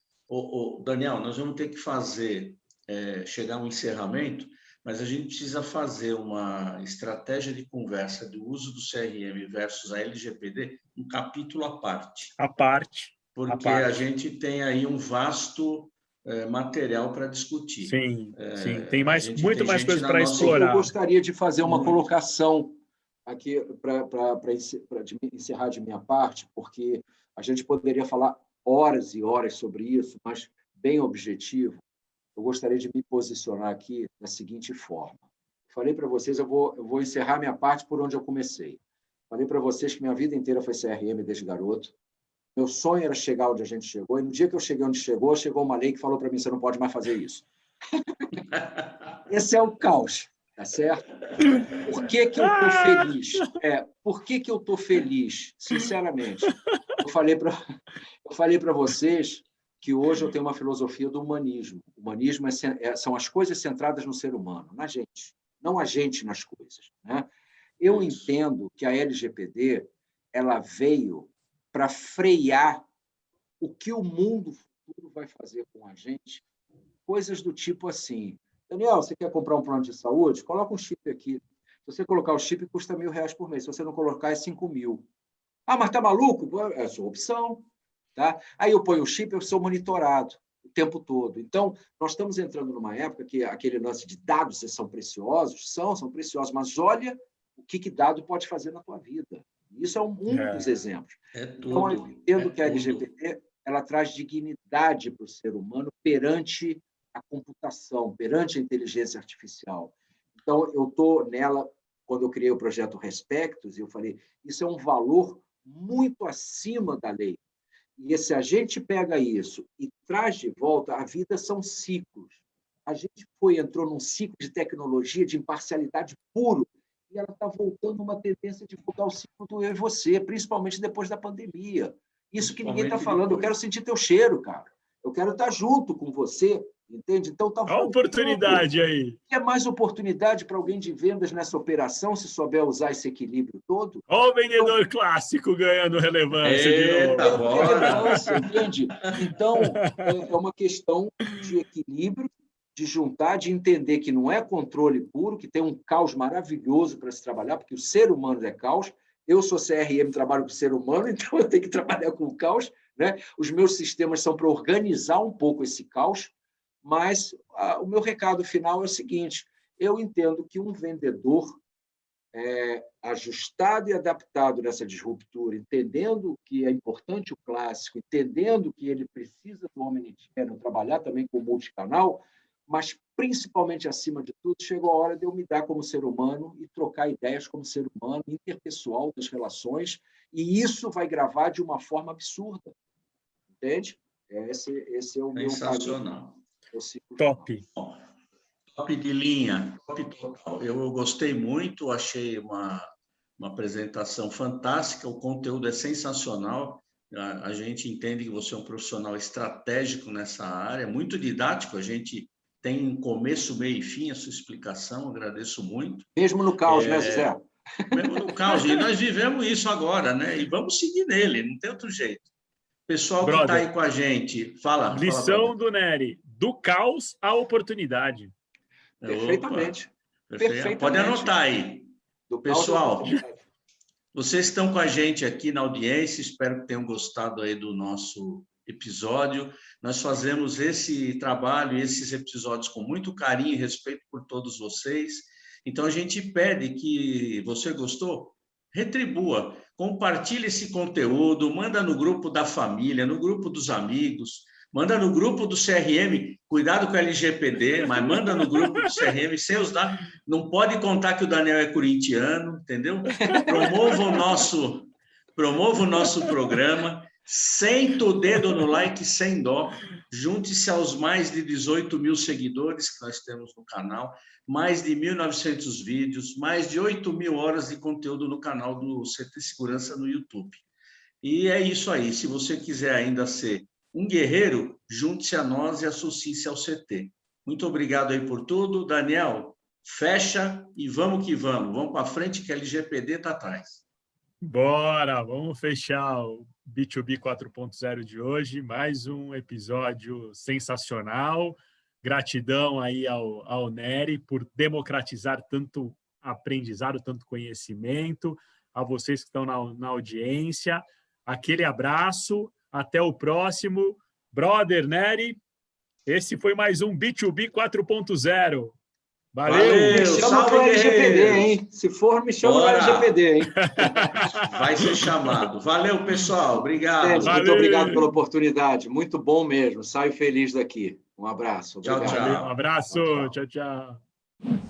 Daniel, nós vamos ter que chegar a um encerramento, mas a gente precisa fazer uma estratégia de conversa do uso do CRM versus a LGPD, um capítulo à parte. Porque a gente tem aí um vasto material para discutir. Sim. Tem muito mais coisas para explorar. Eu gostaria de fazer uma colocação aqui para encerrar de minha parte, porque a gente poderia falar horas e horas sobre isso, mas bem objetivo. Eu gostaria de me posicionar aqui da seguinte forma. Falei para vocês, eu vou encerrar minha parte por onde eu comecei. Falei para vocês que minha vida inteira foi CRM desde garoto. Meu sonho era chegar onde a gente chegou, e no dia que eu cheguei onde chegou uma lei que falou para mim, você não pode mais fazer isso. Esse é o caos, tá certo? Por que eu estou feliz? Por que eu estou feliz? Sinceramente, eu falei para vocês que hoje eu tenho uma filosofia do humanismo. O humanismo são as coisas centradas no ser humano, na gente, não a gente nas coisas, né? Eu entendo que a LGPD ela veio para frear o que o mundo futuro vai fazer com a gente, coisas do tipo assim, Daniel, você quer comprar um plano de saúde? Coloca um chip aqui. Se você colocar o chip, custa R$1.000 por mês. Se você não colocar, é 5.000. Mas tá maluco? É a sua opção. Tá? Aí eu ponho o chip, eu sou monitorado o tempo todo. Então, nós estamos entrando numa época que aquele lance de dados são preciosos, são preciosos, mas olha o que dado pode fazer na tua vida. Isso é um dos exemplos. Então, eu entendo que a LGPD ela traz dignidade para o ser humano perante a computação, perante a inteligência artificial. Então, eu estou nela, quando eu criei o projeto Respectus, eu falei, isso é um valor muito acima da lei. E se a gente pega isso e traz de volta, a vida são ciclos. A gente entrou num ciclo de tecnologia, de imparcialidade puro, e ela está voltando uma tendência de voltar ao ciclo do eu e você, principalmente depois da pandemia. Isso que ninguém está falando. Eu quero sentir teu cheiro, cara. Eu quero estar junto com você, entende? Então tá a oportunidade aí. É mais oportunidade para alguém de vendas nessa operação, se souber usar esse equilíbrio todo. Olha o vendedor clássico ganhando relevância de novo. Relevância, entende? Então, é uma questão de equilíbrio, de juntar, de entender que não é controle puro, que tem um caos maravilhoso para se trabalhar, porque o ser humano é caos. Eu sou CRM, trabalho com o ser humano, então eu tenho que trabalhar com o caos, né? Os meus sistemas são para organizar um pouco esse caos, mas o meu recado final é o seguinte: eu entendo que um vendedor ajustado e adaptado nessa disruptura, entendendo que é importante o clássico, entendendo que ele precisa do omnichannel, trabalhar também com multicanal, mas, principalmente, acima de tudo, chegou a hora de eu me dar como ser humano e trocar ideias como ser humano, interpessoal das relações, e isso vai gravar de uma forma absurda. Entende? Esse é o meu sensacional. Top. Top de linha, top total. Eu gostei muito, achei uma apresentação fantástica, o conteúdo é sensacional. A gente entende que você é um profissional estratégico nessa área, muito didático, a gente tem começo, meio e fim a sua explicação, agradeço muito. Mesmo no caos, né, José? Mesmo no caos, e nós vivemos isso agora, né? E vamos seguir nele, não tem outro jeito. Pessoal que está aí com a gente, fala. Lição do Nery, do caos à oportunidade. Perfeitamente. Perfeitamente. Pode anotar aí. Pessoal, vocês estão com a gente aqui na audiência, espero que tenham gostado aí do nosso episódio. Nós fazemos esse trabalho e esses episódios com muito carinho e respeito por todos vocês. Então, a gente pede que você gostou, retribua, compartilhe esse conteúdo, manda no grupo da família, no grupo dos amigos, manda no grupo do CRM, cuidado com a LGPD, mas manda no grupo do CRM, sem os dados, não pode contar que o Daniel é corintiano, entendeu? Promova o nosso programa, senta o dedo no like sem dó, junte-se aos mais de 18 mil seguidores que nós temos no canal, mais de 1.900 vídeos, mais de 8 mil horas de conteúdo no canal do CT Segurança no YouTube. E é isso aí, se você quiser ainda ser um guerreiro, junte-se a nós e associe-se ao CT. Muito obrigado aí por tudo. Daniel, fecha e vamos que vamos. Vamos para frente que a LGPD está atrás. Bora, vamos fechar o B2B 4.0 de hoje. Mais um episódio sensacional. Gratidão aí ao Nery por democratizar tanto aprendizado, tanto conhecimento. A vocês que estão na audiência. Aquele abraço. Até o próximo. Brother Nery, esse foi mais um B2B 4.0. Valeu! Me chama para o LGPD, hein? Se for, me chama para o LGPD, hein? Vai ser chamado. Valeu, pessoal. Obrigado. Muito obrigado pela oportunidade. Muito bom mesmo. Saio feliz daqui. Um abraço. Obrigado. Tchau, tchau. Um abraço. Tchau, tchau.